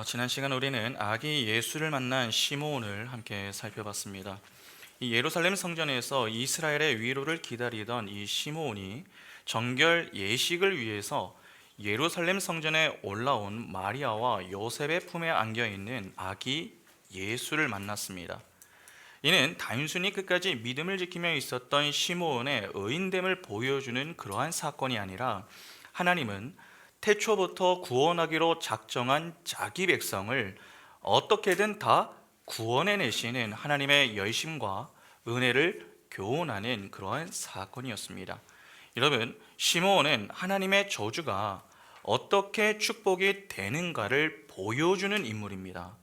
지난 시간 우리는 아기 예수를 만난 시므온을 함께 살펴봤습니다. 이 예루살렘 성전에서 이스라엘의 위로를 기다리던 이 시므온이 정결 예식을 위해서 예루살렘 성전에 올라온 마리아와 요셉의 품에 안겨 있는 아기 예수를 만났습니다. 이는 단순히 끝까지 믿음을 지키며 있었던 시므온의 의인됨을 보여주는 그러한 사건이 아니라 하나님은 태초부터 구원하기로 작정한 자기 백성을 어떻게든 다 구원해내시는 하나님의 열심과 은혜를 교훈하는 그러한 사건이었습니다. 여러분, 시므온은 하나님의 저주가 어떻게 축복이 되는가를 보여주는 인물입니다.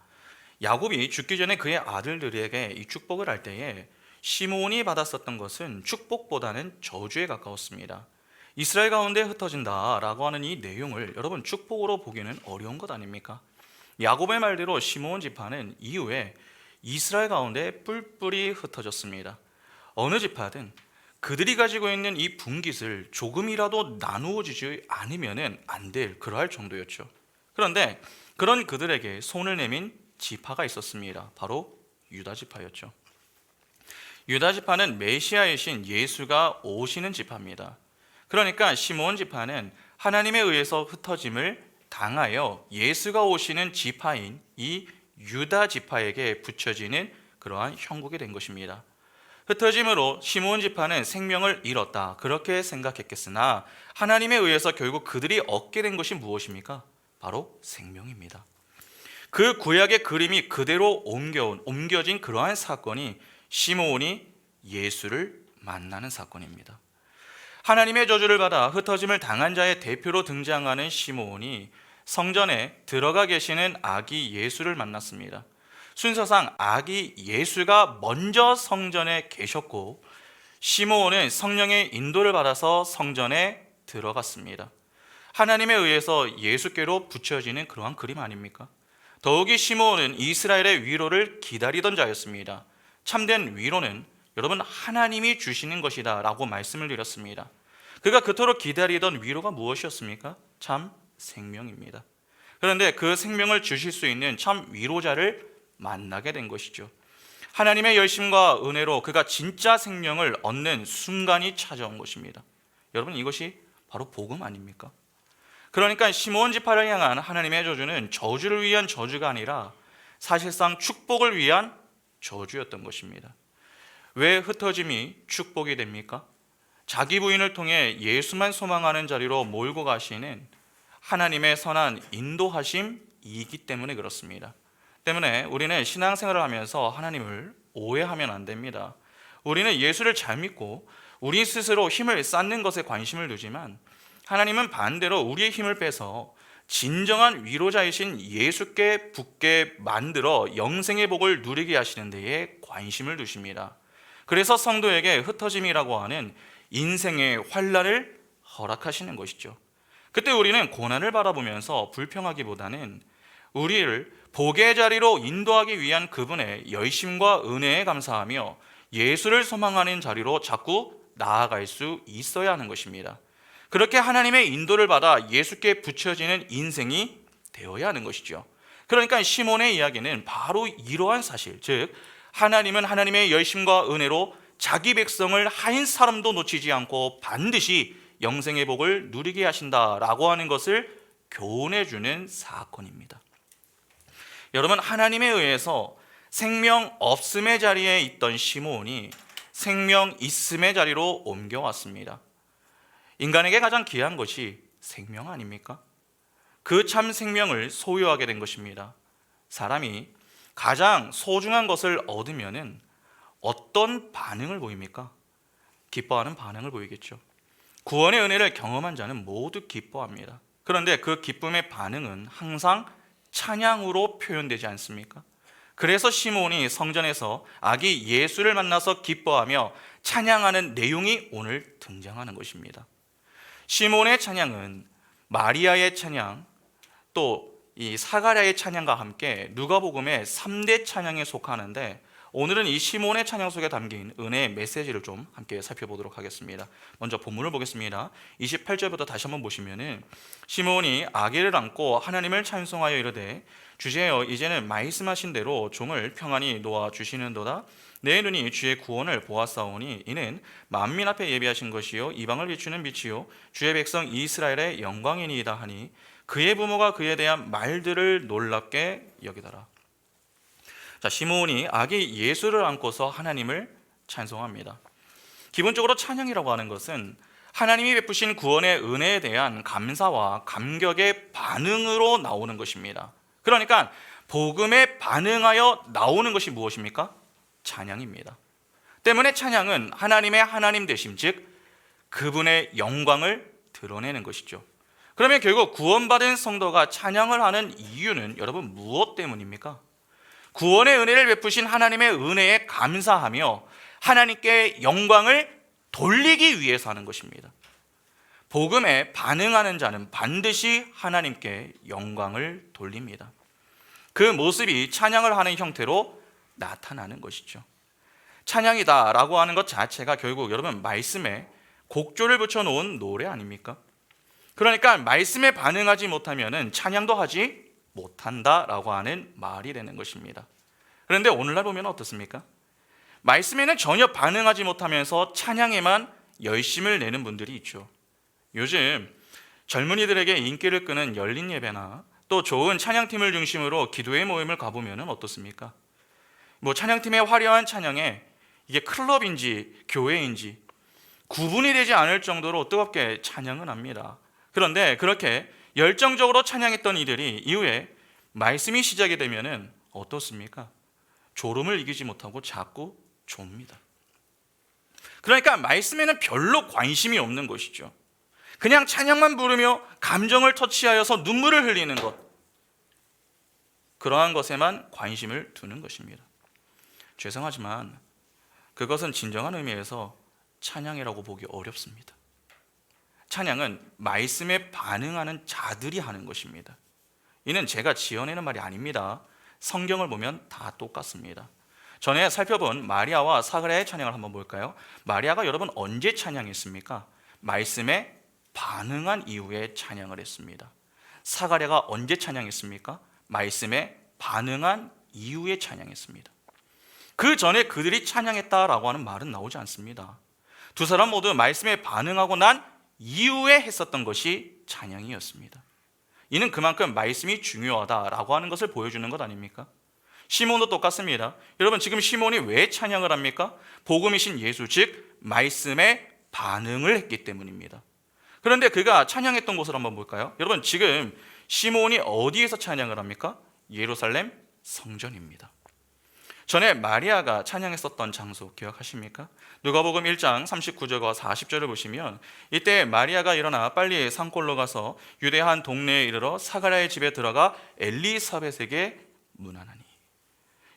야곱이 죽기 전에 그의 아들들에게 이 축복을 할 때에 시므온이 받았었던 것은 축복보다는 저주에 가까웠습니다. 이스라엘 가운데 흩어진다라고 하는 이 내용을 여러분 축복으로 보기는 어려운 것 아닙니까? 야곱의 말대로 시므온 지파는 이후에 이스라엘 가운데 뿔뿔이 흩어졌습니다. 어느 지파든 그들이 가지고 있는 이 분깃을 조금이라도 나누어 주지 않으면 안 될 그러할 정도였죠. 그런데 그런 그들에게 손을 내민 지파가 있었습니다. 바로 유다 지파였죠. 유다 지파는 메시아이신 예수가 오시는 지파입니다. 그러니까 시므온 지파는 하나님에 의해서 흩어짐을 당하여 예수가 오시는 지파인 이 유다 지파에게 붙여지는 그러한 형국이 된 것입니다. 흩어짐으로 시므온 지파는 생명을 잃었다 그렇게 생각했겠으나 하나님에 의해서 결국 그들이 얻게 된 것이 무엇입니까? 바로 생명입니다. 그 구약의 그림이 그대로 옮겨진 그러한 사건이 시므온이 예수를 만나는 사건입니다. 하나님의 저주를 받아 흩어짐을 당한 자의 대표로 등장하는 시므온이 성전에 들어가 계시는 아기 예수를 만났습니다. 순서상 아기 예수가 먼저 성전에 계셨고 시므온은 성령의 인도를 받아서 성전에 들어갔습니다. 하나님에 의해서 예수께로 붙여지는 그러한 그림 아닙니까? 더욱이 시므온은 이스라엘의 위로를 기다리던 자였습니다. 참된 위로는 여러분 하나님이 주시는 것이다 라고 말씀을 드렸습니다. 그가 그토록 기다리던 위로가 무엇이었습니까? 참 생명입니다. 그런데 그 생명을 주실 수 있는 참 위로자를 만나게 된 것이죠. 하나님의 열심과 은혜로 그가 진짜 생명을 얻는 순간이 찾아온 것입니다. 여러분 이것이 바로 복음 아닙니까? 그러니까 시므온 지파를 향한 하나님의 저주는 저주를 위한 저주가 아니라 사실상 축복을 위한 저주였던 것입니다. 왜 흩어짐이 축복이 됩니까? 자기 부인을 통해 예수만 소망하는 자리로 몰고 가시는 하나님의 선한 인도하심이기 때문에 그렇습니다. 때문에 우리는 신앙생활을 하면서 하나님을 오해하면 안 됩니다. 우리는 예수를 잘 믿고 우리 스스로 힘을 쌓는 것에 관심을 두지만 하나님은 반대로 우리의 힘을 빼서 진정한 위로자이신 예수께 붙게 만들어 영생의 복을 누리게 하시는 데에 관심을 두십니다. 그래서 성도에게 흩어짐이라고 하는 인생의 환난을 허락하시는 것이죠. 그때 우리는 고난을 바라보면서 불평하기보다는 우리를 복의 자리로 인도하기 위한 그분의 열심과 은혜에 감사하며 예수를 소망하는 자리로 자꾸 나아갈 수 있어야 하는 것입니다. 그렇게 하나님의 인도를 받아 예수께 붙여지는 인생이 되어야 하는 것이죠. 그러니까 시몬의 이야기는 바로 이러한 사실, 즉 하나님은 하나님의 열심과 은혜로 자기 백성을 한 사람도 놓치지 않고 반드시 영생의 복을 누리게 하신다라고 하는 것을 교훈해 주는 사건입니다. 여러분, 하나님에 의해서 생명 없음의 자리에 있던 시므온이 생명 있음의 자리로 옮겨왔습니다. 인간에게 가장 귀한 것이 생명 아닙니까? 그 참 생명을 소유하게 된 것입니다. 사람이 가장 소중한 것을 얻으면은 어떤 반응을 보입니까? 기뻐하는 반응을 보이겠죠. 구원의 은혜를 경험한 자는 모두 기뻐합니다. 그런데 그 기쁨의 반응은 항상 찬양으로 표현되지 않습니까? 그래서 시므온이 성전에서 아기 예수를 만나서 기뻐하며 찬양하는 내용이 오늘 등장하는 것입니다. 시몬의 찬양은 마리아의 찬양, 또 이 사가랴의 찬양과 함께 누가복음의 3대 찬양에 속하는데 오늘은 이 시몬의 찬양 속에 담긴 은혜의 메시지를 좀 함께 살펴보도록 하겠습니다. 먼저 본문을 보겠습니다. 28절부터 다시 한번 보시면은 시몬이 아기를 안고 하나님을 찬송하여 이르되 주제여 이제는 말씀하신 대로 종을 평안히 놓아 주시는도다. 내 눈이 주의 구원을 보았사오니 이는 만민 앞에 예비하신 것이요 이방을 비추는 빛이요 주의 백성 이스라엘의 영광이니이다 하니 그의 부모가 그에 대한 말들을 놀랍게 여기더라. 자, 시몬이 아기 예수를 안고서 하나님을 찬송합니다. 기본적으로 찬양이라고 하는 것은 하나님이 베푸신 구원의 은혜에 대한 감사와 감격의 반응으로 나오는 것입니다. 그러니까 복음에 반응하여 나오는 것이 무엇입니까? 찬양입니다. 때문에 찬양은 하나님의 하나님 되심, 즉 그분의 영광을 드러내는 것이죠. 그러면 결국 구원받은 성도가 찬양을 하는 이유는 여러분 무엇 때문입니까? 구원의 은혜를 베푸신 하나님의 은혜에 감사하며 하나님께 영광을 돌리기 위해서 하는 것입니다. 복음에 반응하는 자는 반드시 하나님께 영광을 돌립니다. 그 모습이 찬양을 하는 형태로 나타나는 것이죠. 찬양이다 라고 하는 것 자체가 결국 여러분 말씀에 곡조를 붙여놓은 노래 아닙니까? 그러니까 말씀에 반응하지 못하면 찬양도 하지 못한다라고 하는 말이 되는 것입니다. 그런데 오늘날 보면 어떻습니까? 말씀에는 전혀 반응하지 못하면서 찬양에만 열심을 내는 분들이 있죠. 요즘 젊은이들에게 인기를 끄는 열린 예배나 또 좋은 찬양팀을 중심으로 기도회 모임을 가보면 어떻습니까? 찬양팀의 화려한 찬양에 이게 클럽인지 교회인지 구분이 되지 않을 정도로 뜨겁게 찬양을 합니다. 그런데 그렇게 열정적으로 찬양했던 이들이 이후에 말씀이 시작이 되면 어떻습니까? 졸음을 이기지 못하고 자꾸 좁니다. 그러니까 말씀에는 별로 관심이 없는 것이죠. 그냥 찬양만 부르며 감정을 터치하여서 눈물을 흘리는 것, 그러한 것에만 관심을 두는 것입니다. 죄송하지만 그것은 진정한 의미에서 찬양이라고 보기 어렵습니다. 찬양은 말씀에 반응하는 자들이 하는 것입니다. 이는 제가 지어내는 말이 아닙니다. 성경을 보면 다 똑같습니다. 전에 살펴본 마리아와 사가랴의 찬양을 한번 볼까요? 마리아가 여러분 언제 찬양했습니까? 말씀에 반응한 이후에 찬양을 했습니다. 사가랴가 언제 찬양했습니까? 말씀에 반응한 이후에 찬양했습니다. 그 전에 그들이 찬양했다라고 하는 말은 나오지 않습니다. 두 사람 모두 말씀에 반응하고 난 이후에 했었던 것이 찬양이었습니다. 이는 그만큼 말씀이 중요하다라고 하는 것을 보여주는 것 아닙니까? 시몬도 똑같습니다. 여러분 지금 시몬이 왜 찬양을 합니까? 복음이신 예수, 즉 말씀에 반응을 했기 때문입니다. 그런데 그가 찬양했던 곳을 한번 볼까요? 여러분 지금 시몬이 어디에서 찬양을 합니까? 예루살렘 성전입니다. 전에 마리아가 찬양했었던 장소 기억하십니까? 누가복음 1장 39절과 40절을 보시면 이때 마리아가 일어나 빨리 산골로 가서 유대 한 동네에 이르러 사가랴의 집에 들어가 엘리사벳에게 문안하니.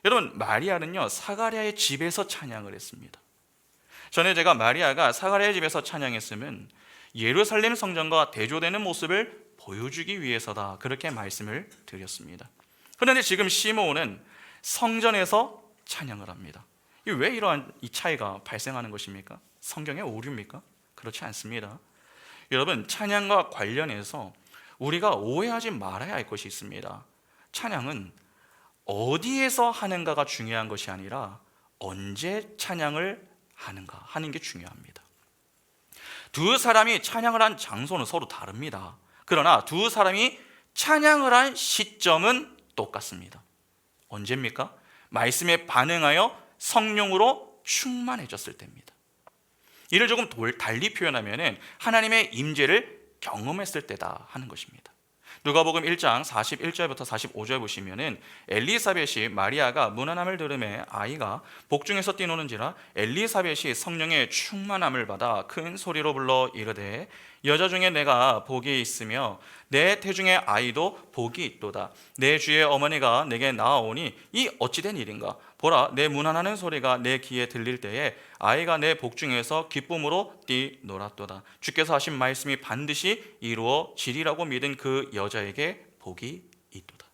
여러분 마리아는요 사가랴의 집에서 찬양을 했습니다. 전에 제가 마리아가 사가랴의 집에서 찬양했으면 예루살렘 성전과 대조되는 모습을 보여주기 위해서다, 그렇게 말씀을 드렸습니다. 그런데 지금 시몬은 성전에서 찬양을 합니다. 왜 이러한 이 차이가 발생하는 것입니까? 성경의 오류입니까? 그렇지 않습니다. 여러분 찬양과 관련해서 우리가 오해하지 말아야 할 것이 있습니다. 찬양은 어디에서 하는가가 중요한 것이 아니라 언제 찬양을 하는가 하는 게 중요합니다. 두 사람이 찬양을 한 장소는 서로 다릅니다. 그러나 두 사람이 찬양을 한 시점은 똑같습니다. 언제입니까? 말씀에 반응하여 성령으로 충만해졌을 때입니다. 이를 조금 달리 표현하면 하나님의 임재를 경험했을 때다 하는 것입니다. 누가복음 1장 41절부터 45절 보시면은 엘리사벳이 마리아가 문안함을 들음에 아이가 복중에서 뛰노는지라 엘리사벳이 성령의 충만함을 받아 큰 소리로 불러 이르되 여자 중에 내가 복이 있으며 내 태중의 아이도 복이 있도다. 내 주의 어머니가 내게 나아오니 이 어찌된 일인가? 보라, 내 문안하는 소리가 내 귀에 들릴 때에 아이가 내 복중에서 기쁨으로 뛰놀았도다. 주께서 하신 말씀이 반드시 이루어지리라고 믿은 그 여자에게 복이 있도다.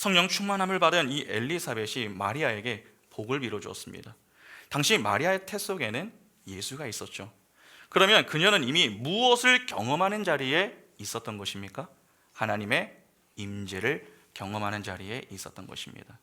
성령 충만함을 받은 이 엘리사벳이 마리아에게 복을 빌어 주었습니다. 당시 마리아의 태 속에는 예수가 있었죠. 그러면 그녀는 이미 무엇을 경험하는 자리에 있었던 것입니까? 하나님의 임재를 경험하는 자리에 있었던 것입니다.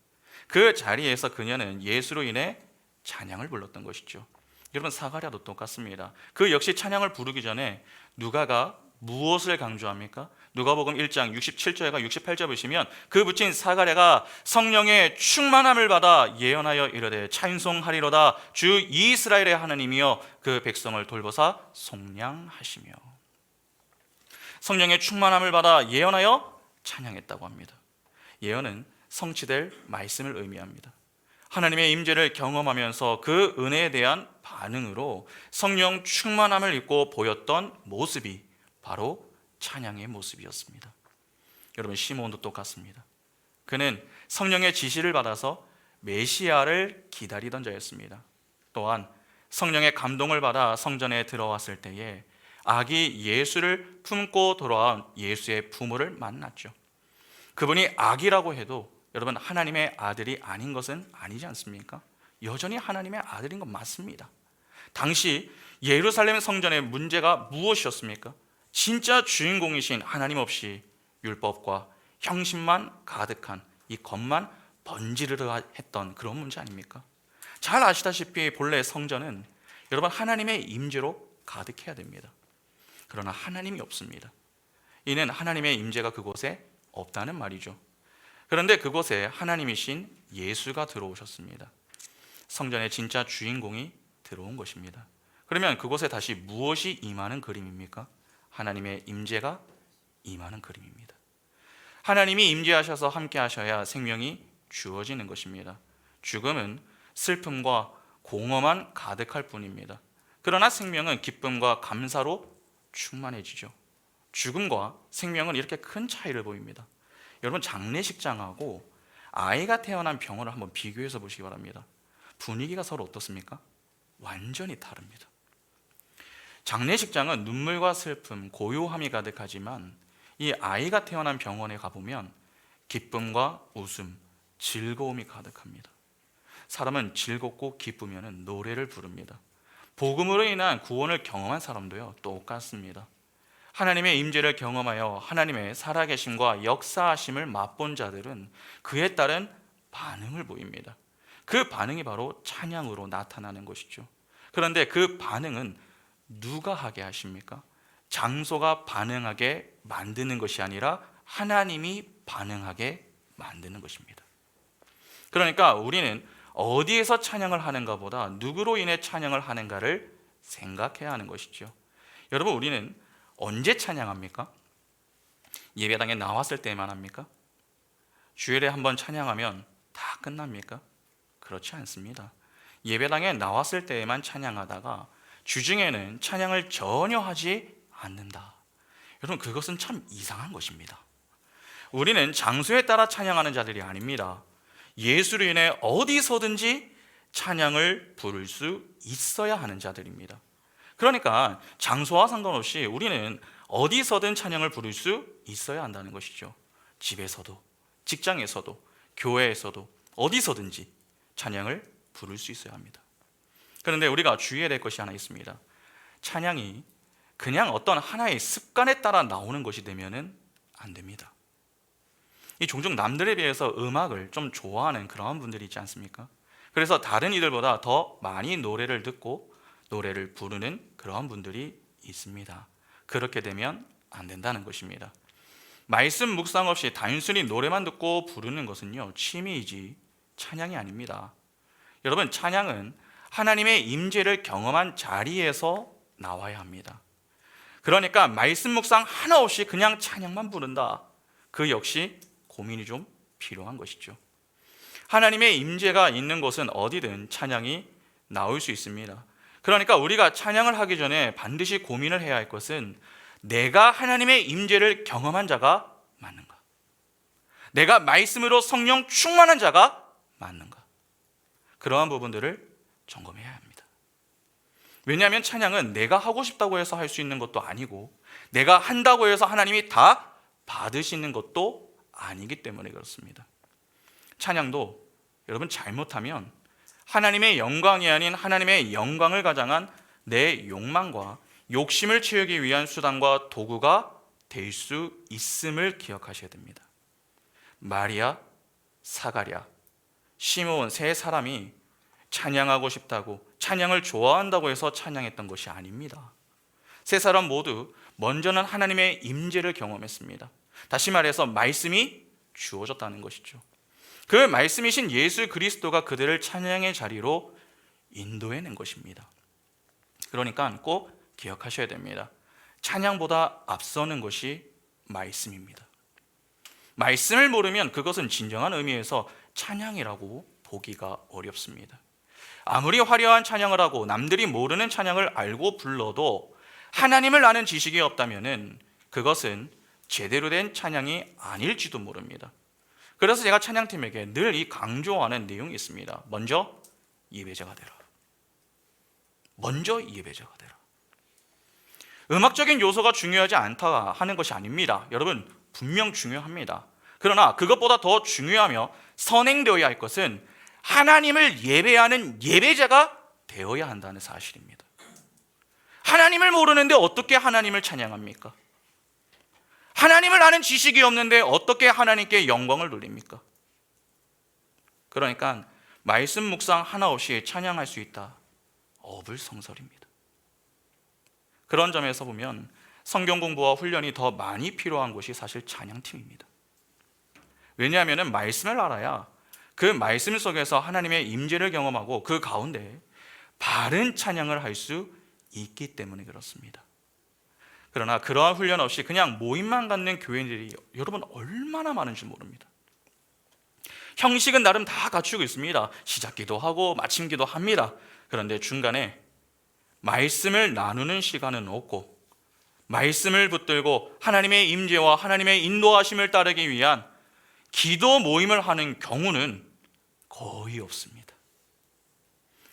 그 자리에서 그녀는 예수로 인해 찬양을 불렀던 것이죠. 여러분, 사가랴도 똑같습니다. 그 역시 찬양을 부르기 전에 누가가 무엇을 강조합니까? 누가복음 1장 67절과 68절 보시면 그 붙인 사가랴가 성령의 충만함을 받아 예언하여 이르되 찬송하리로다 주 이스라엘의 하나님이여 그 백성을 돌보사 속량하시며. 성령의 충만함을 받아 예언하여 찬양했다고 합니다. 예언은 성취될 말씀을 의미합니다. 하나님의 임재를 경험하면서 그 은혜에 대한 반응으로 성령 충만함을 입고 보였던 모습이 바로 찬양의 모습이었습니다. 여러분, 시므온도 똑같습니다. 그는 성령의 지시를 받아서 메시아를 기다리던 자였습니다. 또한 성령의 감동을 받아 성전에 들어왔을 때에 아기 예수를 품고 돌아온 예수의 부모를 만났죠. 그분이 아기라고 해도 여러분, 하나님의 아들이 아닌 것은 아니지 않습니까? 여전히 하나님의 아들인 건 맞습니다. 당시 예루살렘 성전의 문제가 무엇이었습니까? 진짜 주인공이신 하나님 없이 율법과 형식만 가득한 이 것만 번지르르 했던 그런 문제 아닙니까? 잘 아시다시피 본래 성전은 여러분 하나님의 임재로 가득해야 됩니다. 그러나 하나님이 없습니다. 이는 하나님의 임재가 그곳에 없다는 말이죠. 그런데 그곳에 하나님이신 예수가 들어오셨습니다. 성전의 진짜 주인공이 들어온 것입니다. 그러면 그곳에 다시 무엇이 임하는 그림입니까? 하나님의 임재가 임하는 그림입니다. 하나님이 임재하셔서 함께 하셔야 생명이 주어지는 것입니다. 죽음은 슬픔과 공허만 가득할 뿐입니다. 그러나 생명은 기쁨과 감사로 충만해지죠. 죽음과 생명은 이렇게 큰 차이를 보입니다. 여러분, 장례식장하고 아이가 태어난 병원을 한번 비교해서 보시기 바랍니다. 분위기가 서로 어떻습니까? 완전히 다릅니다. 장례식장은 눈물과 슬픔, 고요함이 가득하지만 이 아이가 태어난 병원에 가보면 기쁨과 웃음, 즐거움이 가득합니다. 사람은 즐겁고 기쁘면 노래를 부릅니다. 복음으로 인한 구원을 경험한 사람도요 똑같습니다. 하나님의 임재를 경험하여 하나님의 살아계심과 역사하심을 맛본 자들은 그에 따른 반응을 보입니다. 그 반응이 바로 찬양으로 나타나는 것이죠. 그런데 그 반응은 누가 하게 하십니까? 장소가 반응하게 만드는 것이 아니라 하나님이 반응하게 만드는 것입니다. 그러니까 우리는 어디에서 찬양을 하는가 보다 누구로 인해 찬양을 하는가를 생각해야 하는 것이죠. 여러분, 우리는 언제 찬양합니까? 예배당에 나왔을 때만 합니까? 주일에 한번 찬양하면 다 끝납니까? 그렇지 않습니다. 예배당에 나왔을 때에만 찬양하다가 주중에는 찬양을 전혀 하지 않는다. 여러분, 그것은 참 이상한 것입니다. 우리는 장소에 따라 찬양하는 자들이 아닙니다. 예수로 인해 어디서든지 찬양을 부를 수 있어야 하는 자들입니다. 그러니까 장소와 상관없이 우리는 어디서든 찬양을 부를 수 있어야 한다는 것이죠. 집에서도, 직장에서도, 교회에서도 어디서든지 찬양을 부를 수 있어야 합니다. 그런데 우리가 주의해야 될 것이 하나 있습니다. 찬양이 그냥 어떤 하나의 습관에 따라 나오는 것이 되면은 안 됩니다. 이 종종 남들에 비해서 음악을 좀 좋아하는 그런 분들이 있지 않습니까? 그래서 다른 이들보다 더 많이 노래를 듣고 노래를 부르는 그런 분들이 있습니다. 그렇게 되면 안 된다는 것입니다. 말씀 묵상 없이 단순히 노래만 듣고 부르는 것은요 취미이지 찬양이 아닙니다. 여러분, 찬양은 하나님의 임재를 경험한 자리에서 나와야 합니다. 그러니까 말씀 묵상 하나 없이 그냥 찬양만 부른다, 그 역시 고민이 좀 필요한 것이죠. 하나님의 임재가 있는 곳은 어디든 찬양이 나올 수 있습니다. 그러니까 우리가 찬양을 하기 전에 반드시 고민을 해야 할 것은 내가 하나님의 임재를 경험한 자가 맞는가? 내가 말씀으로 성령 충만한 자가 맞는가? 그러한 부분들을 점검해야 합니다. 왜냐하면 찬양은 내가 하고 싶다고 해서 할 수 있는 것도 아니고 내가 한다고 해서 하나님이 다 받으시는 것도 아니기 때문에 그렇습니다. 찬양도 여러분 잘못하면 하나님의 영광이 아닌 하나님의 영광을 가장한 내 욕망과 욕심을 채우기 위한 수단과 도구가 될 수 있음을 기억하셔야 됩니다. 마리아, 사가랴, 시므온 세 사람이 찬양하고 싶다고, 찬양을 좋아한다고 해서 찬양했던 것이 아닙니다. 세 사람 모두 먼저는 하나님의 임재를 경험했습니다. 다시 말해서 말씀이 주어졌다는 것이죠. 그 말씀이신 예수 그리스도가 그들을 찬양의 자리로 인도해낸 것입니다. 그러니까 꼭 기억하셔야 됩니다. 찬양보다 앞서는 것이 말씀입니다. 말씀을 모르면 그것은 진정한 의미에서 찬양이라고 보기가 어렵습니다. 아무리 화려한 찬양을 하고 남들이 모르는 찬양을 알고 불러도 하나님을 아는 지식이 없다면 그것은 제대로 된 찬양이 아닐지도 모릅니다. 그래서 제가 찬양팀에게 늘 이 강조하는 내용이 있습니다. 먼저 예배자가 되라. 먼저 예배자가 되라. 음악적인 요소가 중요하지 않다 하는 것이 아닙니다. 여러분, 분명 중요합니다. 그러나 그것보다 더 중요하며 선행되어야 할 것은 하나님을 예배하는 예배자가 되어야 한다는 사실입니다. 하나님을 모르는데 어떻게 하나님을 찬양합니까? 하나님을 아는 지식이 없는데 어떻게 하나님께 영광을 돌립니까? 그러니까 말씀 묵상 하나 없이 찬양할 수 있다, 어불성설입니다. 그런 점에서 보면 성경 공부와 훈련이 더 많이 필요한 곳이 사실 찬양팀입니다. 왜냐하면 말씀을 알아야 그 말씀 속에서 하나님의 임재를 경험하고 그 가운데 바른 찬양을 할 수 있기 때문에 그렇습니다. 그러나 그러한 훈련 없이 그냥 모임만 갖는 교회들이 여러분 얼마나 많은지 모릅니다. 형식은 나름 다 갖추고 있습니다. 시작기도 하고 마침기도 합니다. 그런데 중간에 말씀을 나누는 시간은 없고 말씀을 붙들고 하나님의 임재와 하나님의 인도하심을 따르기 위한 기도 모임을 하는 경우는 거의 없습니다.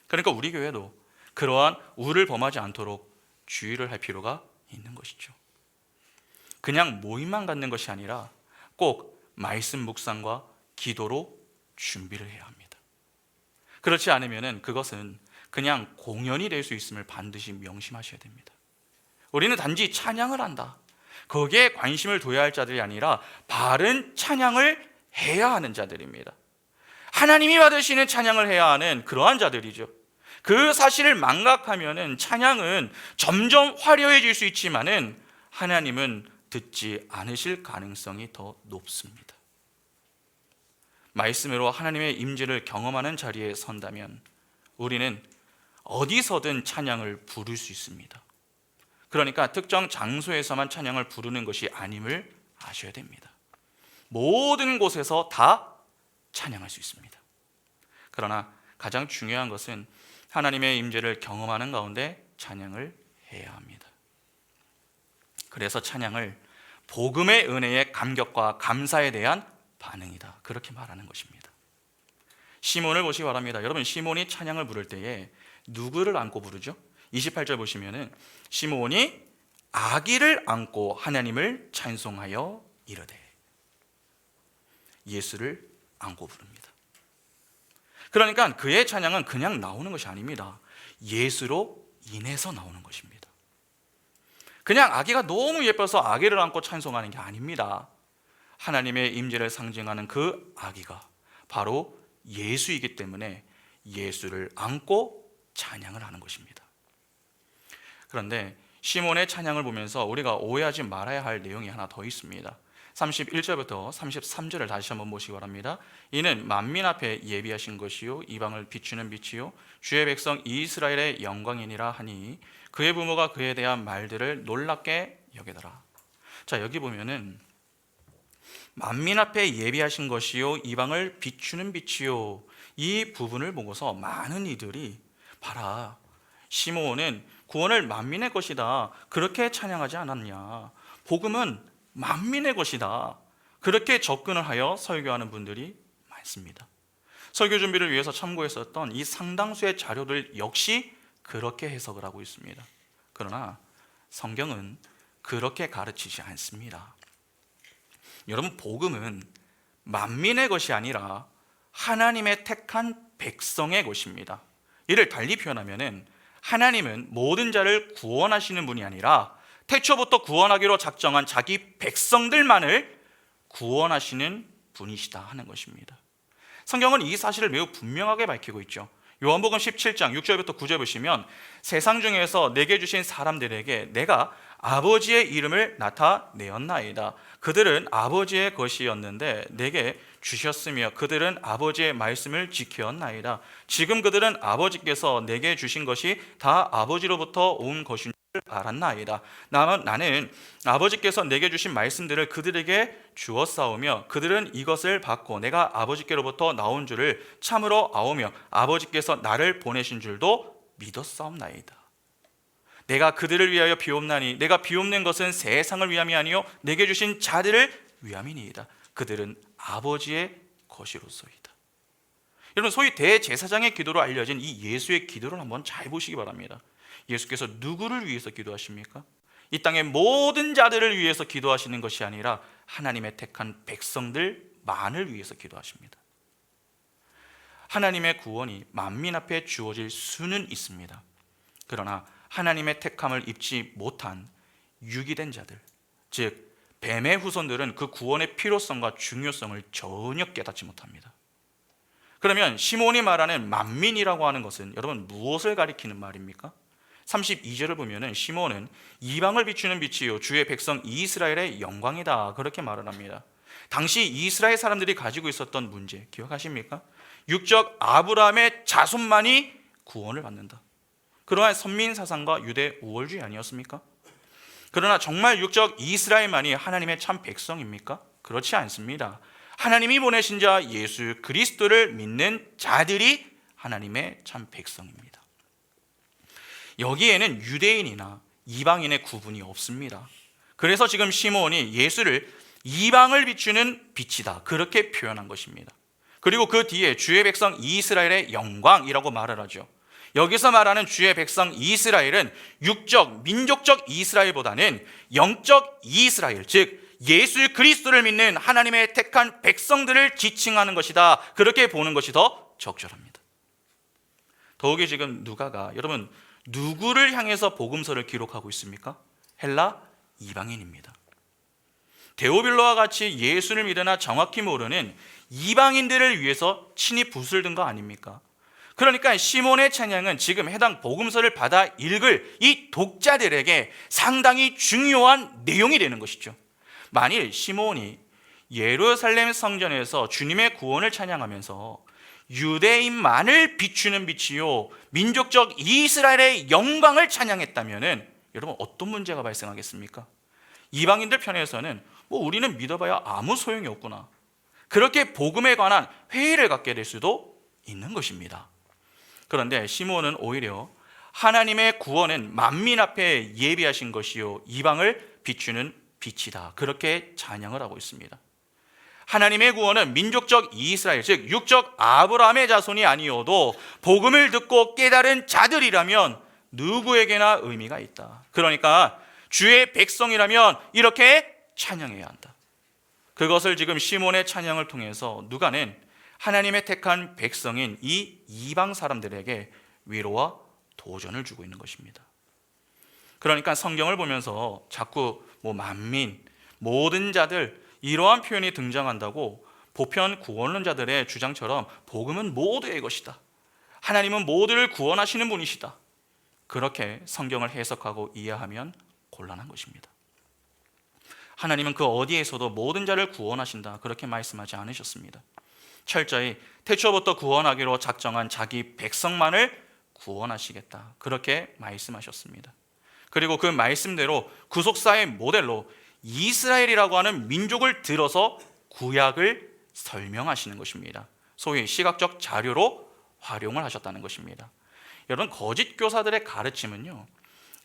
그러니까 우리 교회도 그러한 우를 범하지 않도록 주의를 할 필요가 있는 것이죠. 그냥 모임만 갖는 것이 아니라 꼭 말씀 묵상과 기도로 준비를 해야 합니다. 그렇지 않으면 그것은 그냥 공연이 될 수 있음을 반드시 명심하셔야 됩니다. 우리는 단지 찬양을 한다, 거기에 관심을 둬야 할 자들이 아니라 바른 찬양을 해야 하는 자들입니다. 하나님이 받으시는 찬양을 해야 하는 그러한 자들이죠. 그 사실을 망각하면 찬양은 점점 화려해질 수 있지만은 하나님은 듣지 않으실 가능성이 더 높습니다. 말씀으로 하나님의 임재를 경험하는 자리에 선다면 우리는 어디서든 찬양을 부를 수 있습니다. 그러니까 특정 장소에서만 찬양을 부르는 것이 아님을 아셔야 됩니다. 모든 곳에서 다 찬양할 수 있습니다. 그러나 가장 중요한 것은 하나님의 임재를 경험하는 가운데 찬양을 해야 합니다. 그래서 찬양을 복음의 은혜의 감격과 감사에 대한 반응이다, 그렇게 말하는 것입니다. 시몬을 보시기 바랍니다. 여러분, 시몬이 찬양을 부를 때에 누구를 안고 부르죠? 28절 보시면은 시몬이 아기를 안고 하나님을 찬송하여 이르되, 예수를 안고 부릅니다. 그러니까 그의 찬양은 그냥 나오는 것이 아닙니다. 예수로 인해서 나오는 것입니다. 그냥 아기가 너무 예뻐서 아기를 안고 찬송하는 게 아닙니다. 하나님의 임재를 상징하는 그 아기가 바로 예수이기 때문에 예수를 안고 찬양을 하는 것입니다. 그런데 시몬의 찬양을 보면서 우리가 오해하지 말아야 할 내용이 하나 더 있습니다. 31절부터 33절을 다시 한번 보시기 바랍니다. 이는 만민 앞에 예비하신 것이요 이방을 비추는 빛이요 주의 백성 이스라엘의 영광이니라 하니 그의 부모가 그에 대한 말들을 놀랍게 여기더라. 자, 여기 보면은 만민 앞에 예비하신 것이요 이방을 비추는 빛이요, 이 부분을 보고서 많은 이들이 봐라, 시므온은 구원을 만민의 것이다, 그렇게 찬양하지 않았냐, 복음은 만민의 것이다, 그렇게 접근을 하여 설교하는 분들이 많습니다. 설교 준비를 위해서 참고했었던 이 상당수의 자료들 역시 그렇게 해석을 하고 있습니다. 그러나 성경은 그렇게 가르치지 않습니다. 여러분, 복음은 만민의 것이 아니라 하나님의 택한 백성의 것입니다. 이를 달리 표현하면은 하나님은 모든 자를 구원하시는 분이 아니라 태초부터 구원하기로 작정한 자기 백성들만을 구원하시는 분이시다 하는 것입니다. 성경은 이 사실을 매우 분명하게 밝히고 있죠. 요한복음 17장 6절부터 9절 보시면 세상 중에서 내게 주신 사람들에게 내가 아버지의 이름을 나타내었나이다. 그들은 아버지의 것이었는데 내게 주셨으며 그들은 아버지의 말씀을 지켰나이다. 지금 그들은 아버지께서 내게 주신 것이 다 아버지로부터 온 것인 줄 알았나이다. 나는 아버지께서 내게 주신 말씀들을 그들에게 주었사오며 그들은 이것을 받고 내가 아버지께로부터 나온 줄을 참으로 아오며 아버지께서 나를 보내신 줄도 믿었사옵나이다. 내가 그들을 위하여 비옵나니 내가 비옵는 것은 세상을 위함이 아니요 내게 주신 자들을 위함이니이다. 그들은 아버지의 것이로소이다. 여러분, 소위 대제사장의 기도로 알려진 이 예수의 기도를 한번 잘 보시기 바랍니다. 예수께서 누구를 위해서 기도하십니까? 이 땅의 모든 자들을 위해서 기도하시는 것이 아니라 하나님의 택한 백성들만을 위해서 기도하십니다. 하나님의 구원이 만민 앞에 주어질 수는 있습니다. 그러나 하나님의 택함을 입지 못한 유기된 자들, 즉 뱀의 후손들은 그 구원의 필요성과 중요성을 전혀 깨닫지 못합니다. 그러면 시몬이 말하는 만민이라고 하는 것은 여러분 무엇을 가리키는 말입니까? 32절을 보면은 시몬은 이방을 비추는 빛이요 주의 백성 이스라엘의 영광이다 그렇게 말을 합니다. 당시 이스라엘 사람들이 가지고 있었던 문제 기억하십니까? 육적 아브라함의 자손만이 구원을 받는다. 그러한 선민 사상과 유대 우월주의 아니었습니까? 그러나 정말 육적 이스라엘만이 하나님의 참 백성입니까? 그렇지 않습니다. 하나님이 보내신 자 예수 그리스도를 믿는 자들이 하나님의 참 백성입니다. 여기에는 유대인이나 이방인의 구분이 없습니다. 그래서 지금 시몬이 예수를 이방을 비추는 빛이다 그렇게 표현한 것입니다. 그리고 그 뒤에 주의 백성 이스라엘의 영광이라고 말을 하죠. 여기서 말하는 주의 백성 이스라엘은 육적, 민족적 이스라엘보다는 영적 이스라엘, 즉 예수 그리스도를 믿는 하나님의 택한 백성들을 지칭하는 것이다 그렇게 보는 것이 더 적절합니다. 더욱이 지금 누가가 여러분 누구를 향해서 복음서를 기록하고 있습니까? 헬라 이방인입니다. 데오빌로와 같이 예수를 믿으나 정확히 모르는 이방인들을 위해서 친히 붓을 든 거 아닙니까? 그러니까 시몬의 찬양은 지금 해당 복음서를 받아 읽을 이 독자들에게 상당히 중요한 내용이 되는 것이죠. 만일 시몬이 예루살렘 성전에서 주님의 구원을 찬양하면서 유대인만을 비추는 빛이요 민족적 이스라엘의 영광을 찬양했다면 여러분 어떤 문제가 발생하겠습니까? 이방인들 편에서는 우리는 믿어봐야 아무 소용이 없구나 그렇게 복음에 관한 회의를 갖게 될 수도 있는 것입니다. 그런데 시몬은 오히려 하나님의 구원은 만민 앞에 예비하신 것이요 이방을 비추는 빛이다 그렇게 찬양을 하고 있습니다. 하나님의 구원은 민족적 이스라엘 즉 육적 아브라함의 자손이 아니어도 복음을 듣고 깨달은 자들이라면 누구에게나 의미가 있다. 그러니까 주의 백성이라면 이렇게 찬양해야 한다. 그것을 지금 시몬의 찬양을 통해서 누가는 하나님의 택한 백성인 이 이방 사람들에게 위로와 도전을 주고 있는 것입니다. 그러니까 성경을 보면서 자꾸 만민, 모든 자들 이러한 표현이 등장한다고 보편 구원론자들의 주장처럼 복음은 모두의 것이다. 하나님은 모두를 구원하시는 분이시다. 그렇게 성경을 해석하고 이해하면 곤란한 것입니다. 하나님은 그 어디에서도 모든 자를 구원하신다 그렇게 말씀하지 않으셨습니다. 철저히 태초부터 구원하기로 작정한 자기 백성만을 구원하시겠다 그렇게 말씀하셨습니다. 그리고 그 말씀대로 구속사의 모델로 이스라엘이라고 하는 민족을 들어서 구약을 설명하시는 것입니다. 소위 시각적 자료로 활용을 하셨다는 것입니다. 여러분 거짓 교사들의 가르침은요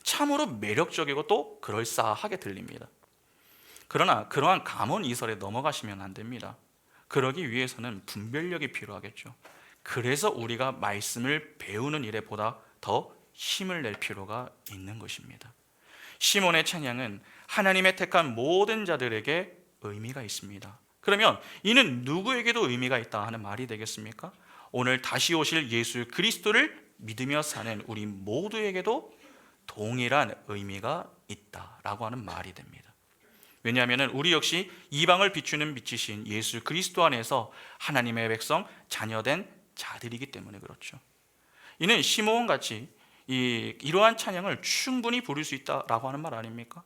참으로 매력적이고 또 그럴싸하게 들립니다. 그러나 그러한 감언이설에 넘어가시면 안 됩니다. 그러기 위해서는 분별력이 필요하겠죠. 그래서 우리가 말씀을 배우는 일에 보다 더 힘을 낼 필요가 있는 것입니다. 시몬의 찬양은 하나님의 택한 모든 자들에게 의미가 있습니다. 그러면 이는 누구에게도 의미가 있다 하는 말이 되겠습니까? 오늘 다시 오실 예수 그리스도를 믿으며 사는 우리 모두에게도 동일한 의미가 있다라고 하는 말이 됩니다. 왜냐하면 우리 역시 이방을 비추는 빛이신 예수 그리스도 안에서 하나님의 백성, 자녀된 자들이기 때문에 그렇죠. 이는 시몬같이 이러한 찬양을 충분히 부를 수 있다라고 하는 말 아닙니까?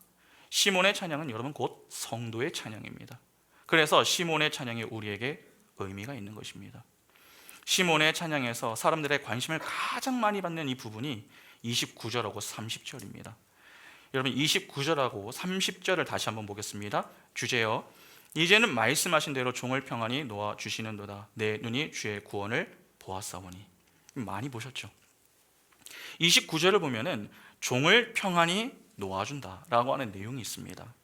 시몬의 찬양은 여러분 곧 성도의 찬양입니다. 그래서 시몬의 찬양이 우리에게 의미가 있는 것입니다. 시몬의 찬양에서 사람들의 관심을 가장 많이 받는 이 부분이 29절하고 30절입니다. 여러분 29절하고 30절을 다시 한번 보겠습니다. 주제여 이제는 말씀하신 대로 종을 평안히 놓아 주시는도다. 내 눈이 주의 구원을 보았사오니. 많이 보셨죠? 29절을 보면은 종을 평안히 놓아준다라고 하는 내용이 있습니다.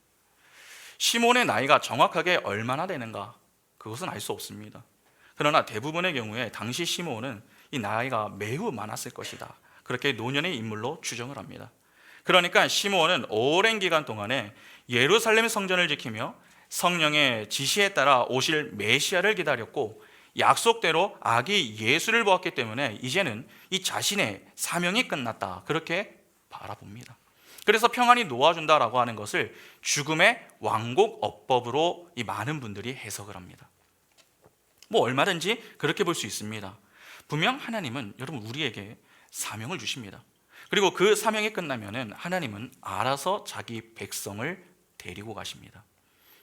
시몬의 나이가 정확하게 얼마나 되는가? 그것은 알 수 없습니다. 그러나 대부분의 경우에 당시 시몬은 이 나이가 매우 많았을 것이다. 그렇게 노년의 인물로 추정을 합니다. 그러니까 시몬은 오랜 기간 동안에 예루살렘 성전을 지키며 성령의 지시에 따라 오실 메시아를 기다렸고 약속대로 아기 예수를 보았기 때문에 이제는 이 자신의 사명이 끝났다. 그렇게 바라봅니다. 그래서 평안히 놓아준다라고 하는 것을 죽음의 왕곡 어법으로 이 많은 분들이 해석을 합니다. 뭐 얼마든지 그렇게 볼 수 있습니다. 분명 하나님은 여러분 우리에게 사명을 주십니다. 그리고 그 사명이 끝나면은 하나님은 알아서 자기 백성을 데리고 가십니다.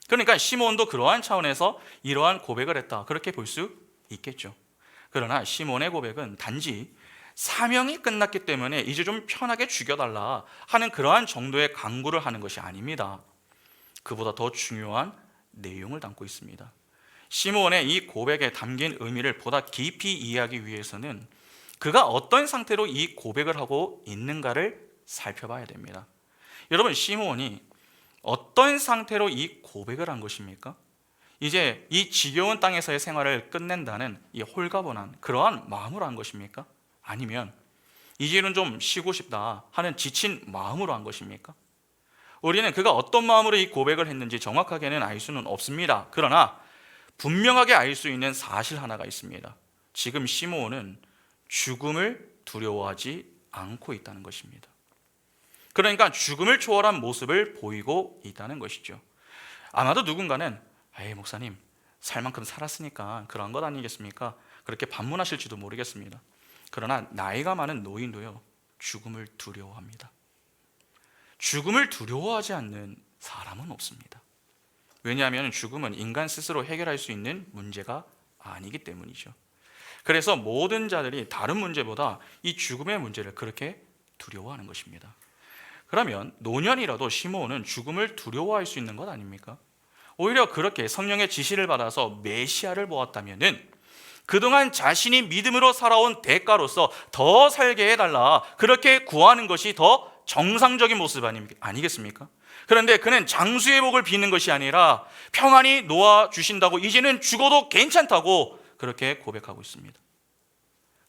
그러니까 시몬도 그러한 차원에서 이러한 고백을 했다. 그렇게 볼 수 있겠죠. 그러나 시몬의 고백은 단지 사명이 끝났기 때문에 이제 좀 편하게 죽여달라 하는 그러한 정도의 강구를 하는 것이 아닙니다. 그보다 더 중요한 내용을 담고 있습니다. 시몬의 이 고백에 담긴 의미를 보다 깊이 이해하기 위해서는 그가 어떤 상태로 이 고백을 하고 있는가를 살펴봐야 됩니다. 여러분 시몬이 어떤 상태로 이 고백을 한 것입니까? 이제 이 지겨운 땅에서의 생활을 끝낸다는 이 홀가분한 그러한 마음으로 한 것입니까? 아니면 이제는 좀 쉬고 싶다 하는 지친 마음으로 한 것입니까? 우리는 그가 어떤 마음으로 이 고백을 했는지 정확하게는 알 수는 없습니다. 그러나 분명하게 알 수 있는 사실 하나가 있습니다. 지금 시몬은 죽음을 두려워하지 않고 있다는 것입니다. 그러니까 죽음을 초월한 모습을 보이고 있다는 것이죠. 아마도 누군가는 목사님 살 만큼 살았으니까 그런 것 아니겠습니까? 그렇게 반문하실지도 모르겠습니다. 그러나 나이가 많은 노인도요 죽음을 두려워합니다. 죽음을 두려워하지 않는 사람은 없습니다. 왜냐하면 죽음은 인간 스스로 해결할 수 있는 문제가 아니기 때문이죠. 그래서 모든 자들이 다른 문제보다 이 죽음의 문제를 그렇게 두려워하는 것입니다. 그러면 노년이라도 시몬은 죽음을 두려워할 수 있는 것 아닙니까? 오히려 그렇게 성령의 지시를 받아서 메시아를 보았다면은 그동안 자신이 믿음으로 살아온 대가로서 더 살게 해달라 그렇게 구하는 것이 더 정상적인 모습 아니겠습니까? 그런데 그는 장수의 복을 비는 것이 아니라 평안히 놓아주신다고 이제는 죽어도 괜찮다고 그렇게 고백하고 있습니다.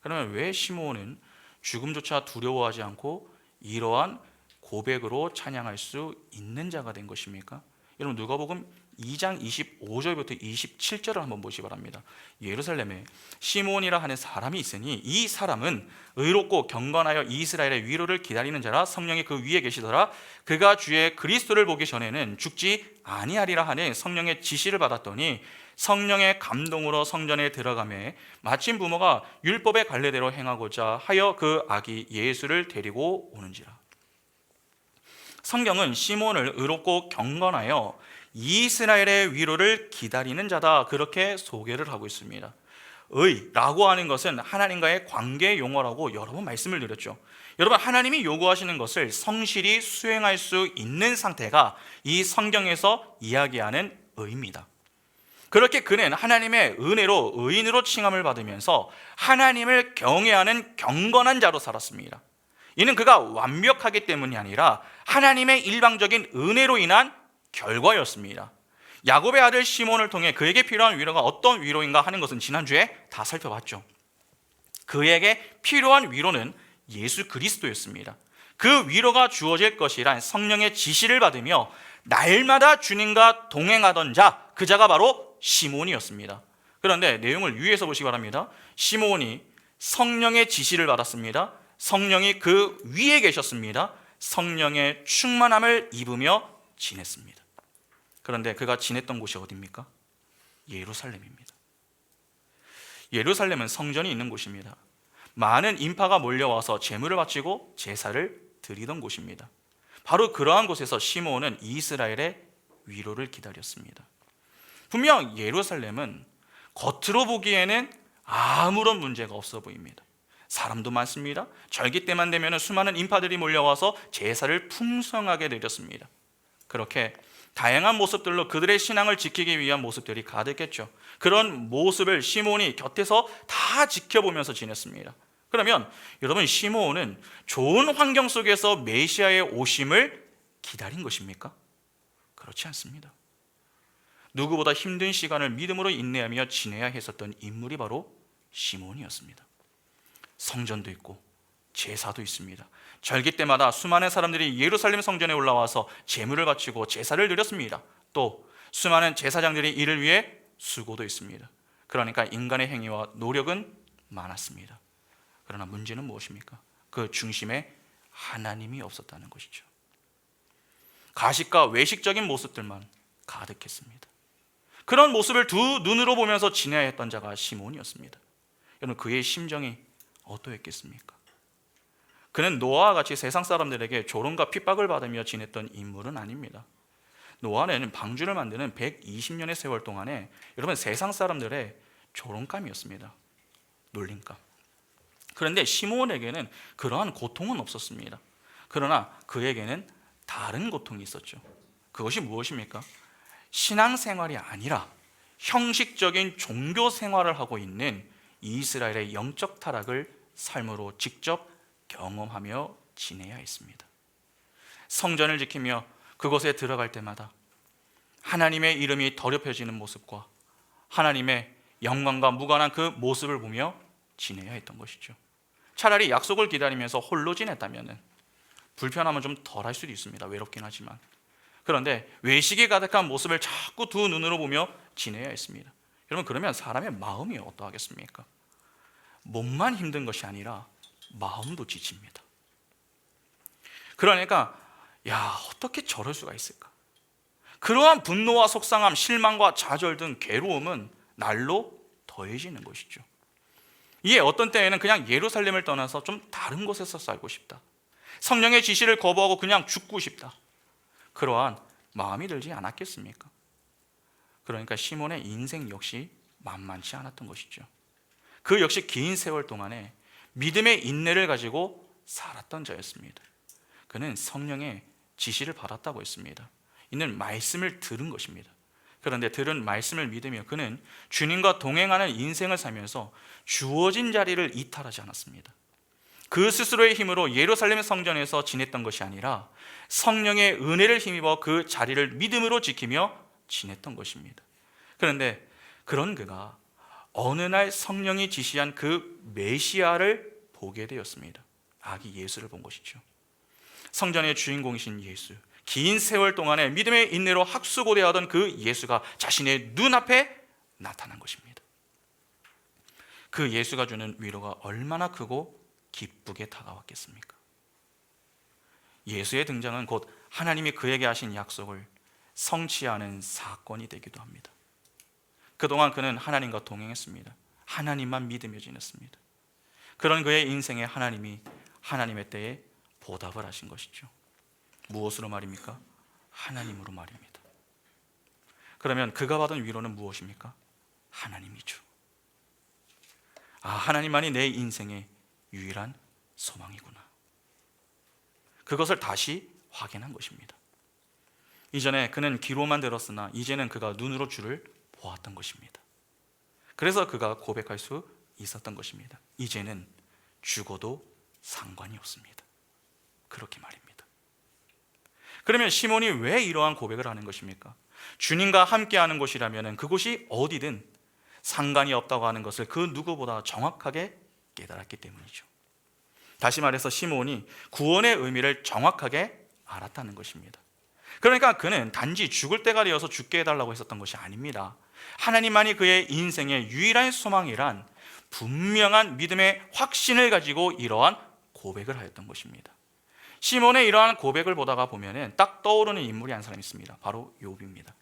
그러면 왜 시몬은 죽음조차 두려워하지 않고 이러한 고백으로 찬양할 수 있는 자가 된 것입니까? 여러분 누가복음 2장 25절부터 27절을 한번 보시기 바랍니다. 예루살렘에 시몬이라 하는 사람이 있으니 이 사람은 의롭고 경건하여 이스라엘의 위로를 기다리는 자라 성령이 그 위에 계시더라. 그가 주의 그리스도를 보기 전에는 죽지 아니하리라 하는 성령의 지시를 받았더니 성령의 감동으로 성전에 들어가매 마침 부모가 율법의 관례대로 행하고자 하여 그 아기 예수를 데리고 오는지라. 성경은 시몬을 의롭고 경건하여 이스라엘의 위로를 기다리는 자다 그렇게 소개를 하고 있습니다. 의라고 하는 것은 하나님과의 관계 용어라고 여러 번 말씀을 드렸죠. 여러분 하나님이 요구하시는 것을 성실히 수행할 수 있는 상태가 이 성경에서 이야기하는 의입니다. 그렇게 그는 하나님의 은혜로 의인으로 칭함을 받으면서 하나님을 경외하는 경건한 자로 살았습니다. 이는 그가 완벽하기 때문이 아니라 하나님의 일방적인 은혜로 인한 결과였습니다. 야곱의 아들 시몬을 통해 그에게 필요한 위로가 어떤 위로인가 하는 것은 지난주에 다 살펴봤죠. 그에게 필요한 위로는 예수 그리스도였습니다. 그 위로가 주어질 것이란 성령의 지시를 받으며 날마다 주님과 동행하던 자, 그 자가 바로 시몬이었습니다. 그런데 내용을 유의해서 보시기 바랍니다. 시몬이 성령의 지시를 받았습니다. 성령이 그 위에 계셨습니다. 성령의 충만함을 입으며 지냈습니다. 그런데 그가 지냈던 곳이 어디입니까? 예루살렘입니다. 예루살렘은 성전이 있는 곳입니다. 많은 인파가 몰려와서 제물을 바치고 제사를 드리던 곳입니다. 바로 그러한 곳에서 시므온은 이스라엘의 위로를 기다렸습니다. 분명 예루살렘은 겉으로 보기에는 아무런 문제가 없어 보입니다. 사람도 많습니다. 절기 때만 되면 수많은 인파들이 몰려와서 제사를 풍성하게 드렸습니다. 그렇게 다양한 모습들로 그들의 신앙을 지키기 위한 모습들이 가득했죠. 그런 모습을 시므온이 곁에서 다 지켜보면서 지냈습니다. 그러면 여러분, 시므온은 좋은 환경 속에서 메시아의 오심을 기다린 것입니까? 그렇지 않습니다. 누구보다 힘든 시간을 믿음으로 인내하며 지내야 했었던 인물이 바로 시므온이었습니다. 성전도 있고 제사도 있습니다. 절기 때마다 수많은 사람들이 예루살렘 성전에 올라와서 제물을 바치고 제사를 드렸습니다. 또 수많은 제사장들이 이를 위해 수고도 있습니다. 그러니까 인간의 행위와 노력은 많았습니다. 그러나 문제는 무엇입니까? 그 중심에 하나님이 없었다는 것이죠. 가식과 외식적인 모습들만 가득했습니다. 그런 모습을 두 눈으로 보면서 지내야 했던 자가 시몬이었습니다. 여러분, 그의 심정이 어떠했겠습니까? 그는 노아와 같이 세상 사람들에게 조롱과 핍박을 받으며 지냈던 인물은 아닙니다. 노아는 방주를 만드는 120년의 세월 동안에 여러분, 세상 사람들의 조롱감이었습니다. 놀림감. 그런데 시므온에게는 그러한 고통은 없었습니다. 그러나 그에게는 다른 고통이 있었죠. 그것이 무엇입니까? 신앙생활이 아니라 형식적인 종교 생활을 하고 있는 이스라엘의 영적 타락을 삶으로 직접 경험하며 지내야 했습니다. 성전을 지키며 그곳에 들어갈 때마다 하나님의 이름이 더럽혀지는 모습과 하나님의 영광과 무관한 그 모습을 보며 지내야 했던 것이죠. 차라리 약속을 기다리면서 홀로 지냈다면 불편함은 좀 덜할 수도 있습니다. 외롭긴 하지만. 그런데 외식이 가득한 모습을 자꾸 두 눈으로 보며 지내야 했습니다. 여러분, 그러면 사람의 마음이 어떠하겠습니까? 몸만 힘든 것이 아니라 마음도 지칩니다. 그러니까 어떻게 저럴 수가 있을까? 그러한 분노와 속상함, 실망과 좌절 등 괴로움은 날로 더해지는 것이죠. 이에 어떤 때에는 그냥 예루살렘을 떠나서 좀 다른 곳에서 살고 싶다. 성령의 지시를 거부하고 그냥 죽고 싶다. 그러한 마음이 들지 않았겠습니까? 그러니까 시몬의 인생 역시 만만치 않았던 것이죠. 그 역시 긴 세월 동안에 믿음의 인내를 가지고 살았던 자였습니다. 그는 성령의 지시를 받았다고 했습니다. 이는 말씀을 들은 것입니다. 그런데 들은 말씀을 믿으며 그는 주님과 동행하는 인생을 살면서 주어진 자리를 이탈하지 않았습니다. 그 스스로의 힘으로 예루살렘 성전에서 지냈던 것이 아니라 성령의 은혜를 힘입어 그 자리를 믿음으로 지키며 지냈던 것입니다. 그런데 그런 그가 어느 날 성령이 지시한 그 메시아를 보게 되었습니다. 아기 예수를 본 것이죠. 성전의 주인공이신 예수, 긴 세월 동안에 믿음의 인내로 학수고대하던 그 예수가 자신의 눈앞에 나타난 것입니다. 그 예수가 주는 위로가 얼마나 크고 기쁘게 다가왔겠습니까? 예수의 등장은 곧 하나님이 그에게 하신 약속을 성취하는 사건이 되기도 합니다. 그동안 그는 하나님과 동행했습니다. 하나님만 믿으며 지냈습니다. 그런 그의 인생에 하나님이 하나님의 때에 보답을 하신 것이죠. 무엇으로 말입니까? 하나님으로 말입니다. 그러면 그가 받은 위로는 무엇입니까? 하나님이죠. 하나님만이 내 인생의 유일한 소망이구나. 그것을 다시 확인한 것입니다. 이전에 그는 귀로만 들었으나 이제는 그가 눈으로 주를 보았던 것입니다. 그래서 그가 고백할 수 있었던 것입니다. 이제는 죽어도 상관이 없습니다. 그렇게 말입니다. 그러면 시몬이 왜 이러한 고백을 하는 것입니까? 주님과 함께하는 곳이라면 그곳이 어디든 상관이 없다고 하는 것을 그 누구보다 정확하게 깨달았기 때문이죠. 다시 말해서 시몬이 구원의 의미를 정확하게 알았다는 것입니다. 그러니까 그는 단지 죽을 때가 되어서 죽게 해달라고 했었던 것이 아닙니다. 하나님만이 그의 인생의 유일한 소망이란 분명한 믿음의 확신을 가지고 이러한 고백을 하였던 것입니다. 시몬의 이러한 고백을 보다가 보면은 딱 떠오르는 인물이 한 사람이 있습니다. 바로 욥입니다.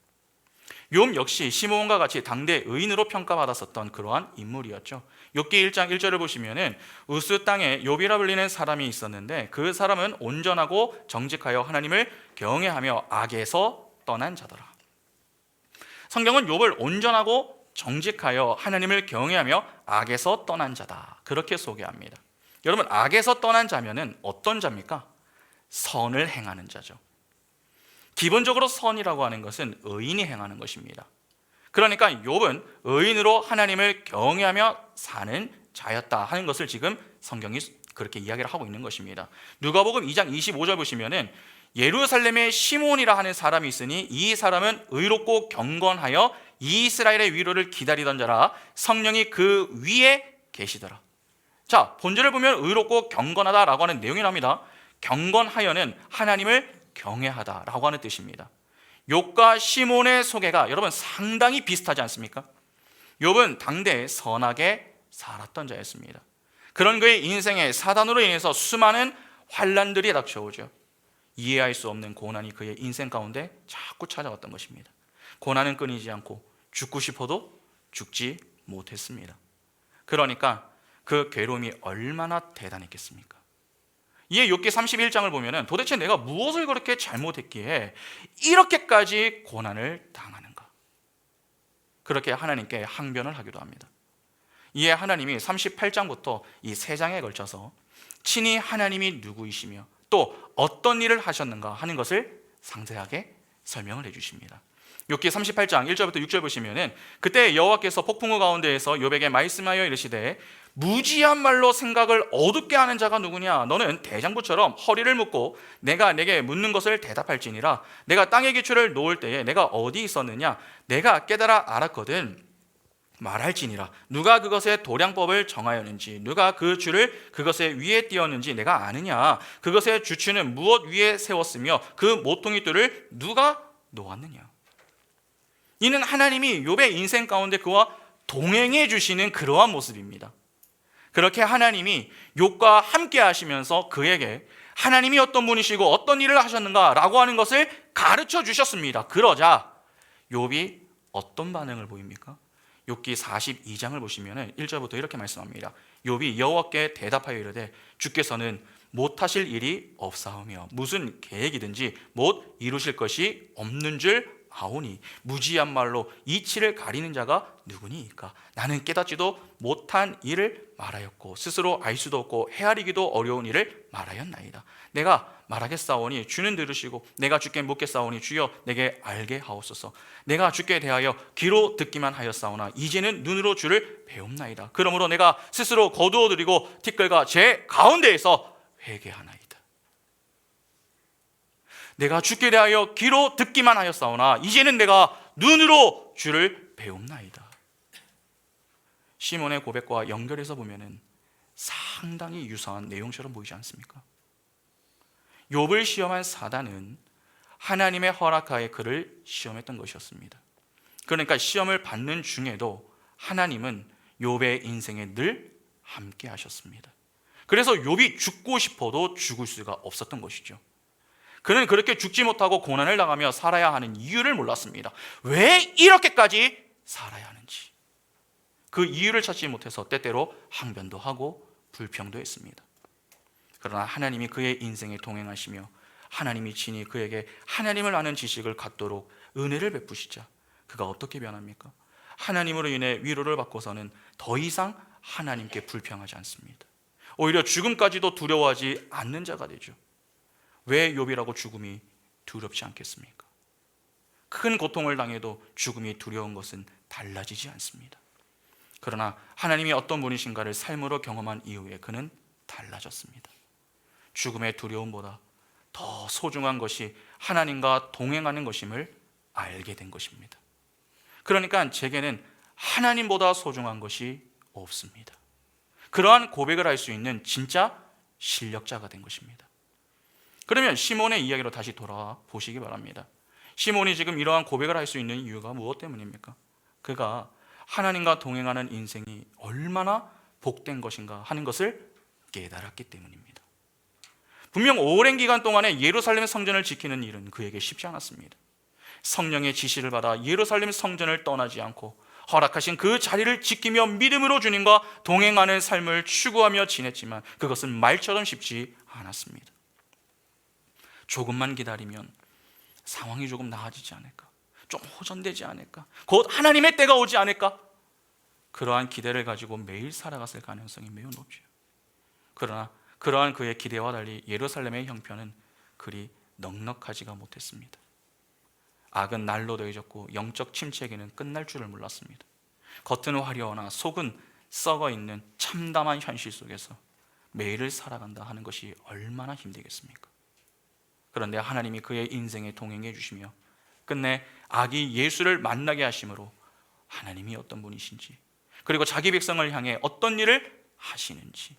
욥 역시 시몬과 같이 당대 의인으로 평가받았었던 그러한 인물이었죠. 욥기 1장 1절을 보시면은 우스 땅에 욥이라 불리는 사람이 있었는데 그 사람은 온전하고 정직하여 하나님을 경외하며 악에서 떠난 자더라. 성경은 욥을 온전하고 정직하여 하나님을 경외하며 악에서 떠난 자다, 그렇게 소개합니다. 여러분, 악에서 떠난 자면은 어떤 자입니까? 선을 행하는 자죠. 기본적으로 선이라고 하는 것은 의인이 행하는 것입니다. 그러니까 욥은 의인으로 하나님을 경외하며 사는 자였다 하는 것을 지금 성경이 그렇게 이야기를 하고 있는 것입니다. 누가복음 2장 25절 보시면은 예루살렘에 시몬이라 하는 사람이 있으니 이 사람은 의롭고 경건하여 이스라엘의 위로를 기다리던 자라, 성령이 그 위에 계시더라. 자, 본절을 보면 의롭고 경건하다라고 하는 내용이 나옵니다. 경건하여는 하나님을 경외하다라고 하는 뜻입니다. 욥과 시몬의 소개가 여러분 상당히 비슷하지 않습니까? 욥은 당대에 선하게 살았던 자였습니다. 그런 그의 인생에 사단으로 인해서 수많은 환난들이 닥쳐오죠. 이해할 수 없는 고난이 그의 인생 가운데 자꾸 찾아왔던 것입니다. 고난은 끊이지 않고 죽고 싶어도 죽지 못했습니다. 그러니까 그 괴로움이 얼마나 대단했겠습니까? 이에 욥기 31장을 보면은 도대체 내가 무엇을 그렇게 잘못했기에 이렇게까지 고난을 당하는가? 그렇게 하나님께 항변을 하기도 합니다. 이에 하나님이 38장부터 이 3장에 걸쳐서 친히 하나님이 누구이시며 또 어떤 일을 하셨는가 하는 것을 상세하게 설명을 해주십니다. 욥기 38장 1절부터 6절 보시면은 그때 여호와께서 폭풍우 가운데에서 욥에게 말씀하여 이르시되 무지한 말로 생각을 어둡게 하는 자가 누구냐? 너는 대장부처럼 허리를 묶고 내가 내게 묻는 것을 대답할지니라. 내가 땅의 기초를 놓을 때에 내가 어디 있었느냐? 내가 깨달아 알았거든. 말할지니라. 누가 그것의 도량법을 정하였는지, 누가 그 줄을 그것의 위에 띄었는지 내가 아느냐? 그것의 주추는 무엇 위에 세웠으며 그 모퉁이 뜰을 누가 놓았느냐? 이는 하나님이 욥의 인생 가운데 그와 동행해 주시는 그러한 모습입니다. 그렇게 하나님이 욥과 함께 하시면서 그에게 하나님이 어떤 분이시고 어떤 일을 하셨는가라고 하는 것을 가르쳐 주셨습니다. 그러자 욥이 어떤 반응을 보입니까? 욥기 42장을 보시면 1절부터 이렇게 말씀합니다. 욥이 여호와께 대답하여 이르되 주께서는 못하실 일이 없사오며 무슨 계획이든지 못 이루실 것이 없는 줄 아오니 무지한 말로 이치를 가리는 자가 누구니이까? 나는 깨닫지도 못한 일을 말하였고 스스로 알 수도 없고 헤아리기도 어려운 일을 말하였나이다. 내가 말하겠사오니 주는 들으시고 내가 주께 묻겠사오니 주여 내게 알게 하옵소서. 내가 주께 대하여 귀로 듣기만 하였사오나 이제는 눈으로 주를 배웁나이다. 그러므로 내가 스스로 거두어드리고 티끌과 제 가운데에서 회개하나이다. 내가 주께 대하여 귀로 듣기만 하였사오나 이제는 내가 눈으로 주를 배웁나이다. 시몬의 고백과 연결해서 보면은 상당히 유사한 내용처럼 보이지 않습니까? 욥을 시험한 사단은 하나님의 허락하에 그를 시험했던 것이었습니다. 그러니까 시험을 받는 중에도 하나님은 욥의 인생에 늘 함께 하셨습니다. 그래서 욥이 죽고 싶어도 죽을 수가 없었던 것이죠. 그는 그렇게 죽지 못하고 고난을 당하며 살아야 하는 이유를 몰랐습니다. 왜 이렇게까지 살아야 하는지 그 이유를 찾지 못해서 때때로 항변도 하고 불평도 했습니다. 그러나 하나님이 그의 인생에 동행하시며 하나님이 친히 그에게 하나님을 아는 지식을 갖도록 은혜를 베푸시자 그가 어떻게 변합니까? 하나님으로 인해 위로를 받고서는 더 이상 하나님께 불평하지 않습니다. 오히려 죽음까지도 두려워하지 않는 자가 되죠. 왜 욥이라고 죽음이 두렵지 않겠습니까? 큰 고통을 당해도 죽음이 두려운 것은 달라지지 않습니다. 그러나 하나님이 어떤 분이신가를 삶으로 경험한 이후에 그는 달라졌습니다. 죽음의 두려움보다 더 소중한 것이 하나님과 동행하는 것임을 알게 된 것입니다. 그러니까 제게는 하나님보다 소중한 것이 없습니다. 그러한 고백을 할 수 있는 진짜 실력자가 된 것입니다. 그러면 시몬의 이야기로 다시 돌아와 보시기 바랍니다. 시몬이 지금 이러한 고백을 할 수 있는 이유가 무엇 때문입니까? 그가 하나님과 동행하는 인생이 얼마나 복된 것인가 하는 것을 깨달았기 때문입니다. 분명 오랜 기간 동안에 예루살렘 성전을 지키는 일은 그에게 쉽지 않았습니다. 성령의 지시를 받아 예루살렘 성전을 떠나지 않고 허락하신 그 자리를 지키며 믿음으로 주님과 동행하는 삶을 추구하며 지냈지만 그것은 말처럼 쉽지 않았습니다. 조금만 기다리면 상황이 조금 나아지지 않을까, 좀 호전되지 않을까, 곧 하나님의 때가 오지 않을까, 그러한 기대를 가지고 매일 살아갔을 가능성이 매우 높죠. 그러나 그러한 그의 기대와 달리 예루살렘의 형편은 그리 넉넉하지가 못했습니다. 악은 날로 더해졌고 영적 침체기는 끝날 줄을 몰랐습니다. 겉은 화려하나 속은 썩어있는 참담한 현실 속에서 매일을 살아간다 하는 것이 얼마나 힘들겠습니까? 그런데 하나님이 그의 인생에 동행해 주시며 끝내 아기 예수를 만나게 하심으로 하나님이 어떤 분이신지, 그리고 자기 백성을 향해 어떤 일을 하시는지,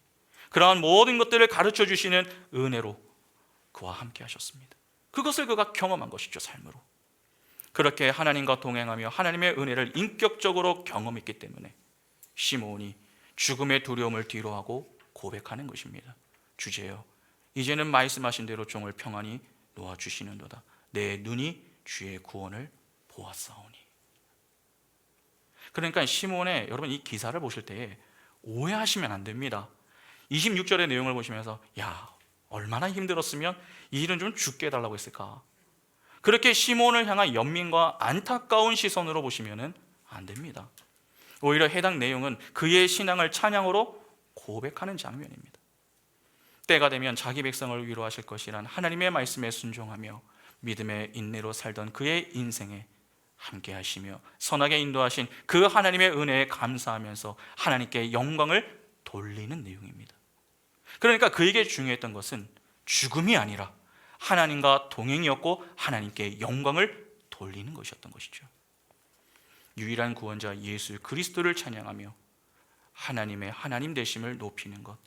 그러한 모든 것들을 가르쳐 주시는 은혜로 그와 함께 하셨습니다. 그것을 그가 경험한 것이죠, 삶으로. 그렇게 하나님과 동행하며 하나님의 은혜를 인격적으로 경험했기 때문에 시므온이 죽음의 두려움을 뒤로하고 고백하는 것입니다. 주제여, 이제는 말씀하신 대로 종을 평안히 놓아주시는도다. 내 눈이 주의 구원을 보았사오니. 그러니까 시므온의, 여러분 이 기사를 보실 때 오해하시면 안 됩니다. 26절의 내용을 보시면서 야, 얼마나 힘들었으면 이 일은 좀 죽게 해달라고 했을까, 그렇게 시므온을 향한 연민과 안타까운 시선으로 보시면 안 됩니다. 오히려 해당 내용은 그의 신앙을 찬양으로 고백하는 장면입니다. 때가 되면 자기 백성을 위로하실 것이란 하나님의 말씀에 순종하며 믿음의 인내로 살던 그의 인생에 함께 하시며 선하게 인도하신 그 하나님의 은혜에 감사하면서 하나님께 영광을 돌리는 내용입니다. 그러니까 그에게 중요했던 것은 죽음이 아니라 하나님과 동행이었고 하나님께 영광을 돌리는 것이었던 것이죠. 유일한 구원자 예수 그리스도를 찬양하며 하나님의 하나님 되심을 높이는 것,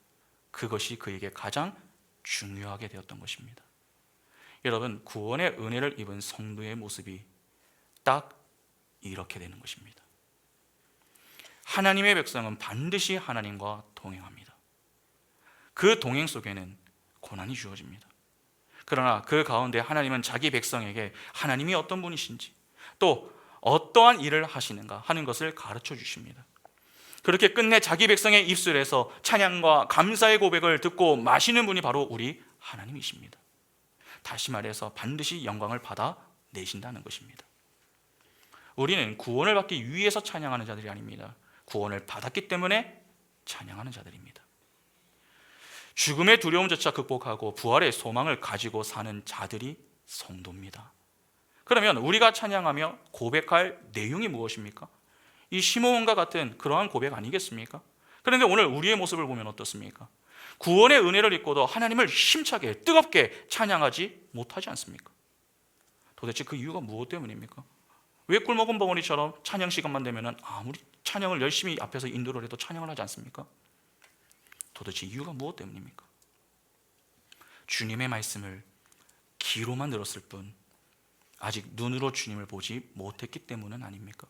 그것이 그에게 가장 중요하게 되었던 것입니다. 여러분, 구원의 은혜를 입은 성도의 모습이 딱 이렇게 되는 것입니다. 하나님의 백성은 반드시 하나님과 동행합니다. 그 동행 속에는 고난이 주어집니다. 그러나 그 가운데 하나님은 자기 백성에게 하나님이 어떤 분이신지, 또 어떠한 일을 하시는가 하는 것을 가르쳐 주십니다. 그렇게 끝내 자기 백성의 입술에서 찬양과 감사의 고백을 듣고 마시는 분이 바로 우리 하나님이십니다. 다시 말해서 반드시 영광을 받아 내신다는 것입니다. 우리는 구원을 받기 위해서 찬양하는 자들이 아닙니다. 구원을 받았기 때문에 찬양하는 자들입니다. 죽음의 두려움조차 극복하고 부활의 소망을 가지고 사는 자들이 성도입니다. 그러면 우리가 찬양하며 고백할 내용이 무엇입니까? 이 시므온과 같은 그러한 고백 아니겠습니까? 그런데 오늘 우리의 모습을 보면 어떻습니까? 구원의 은혜를 입고도 하나님을 힘차게 뜨겁게 찬양하지 못하지 않습니까? 도대체 그 이유가 무엇 때문입니까? 왜 꿀먹은 벙어리처럼 찬양 시간만 되면 아무리 찬양을 열심히 앞에서 인도를 해도 찬양을 하지 않습니까? 도대체 이유가 무엇 때문입니까? 주님의 말씀을 귀로만 들었을 뿐 아직 눈으로 주님을 보지 못했기 때문은 아닙니까?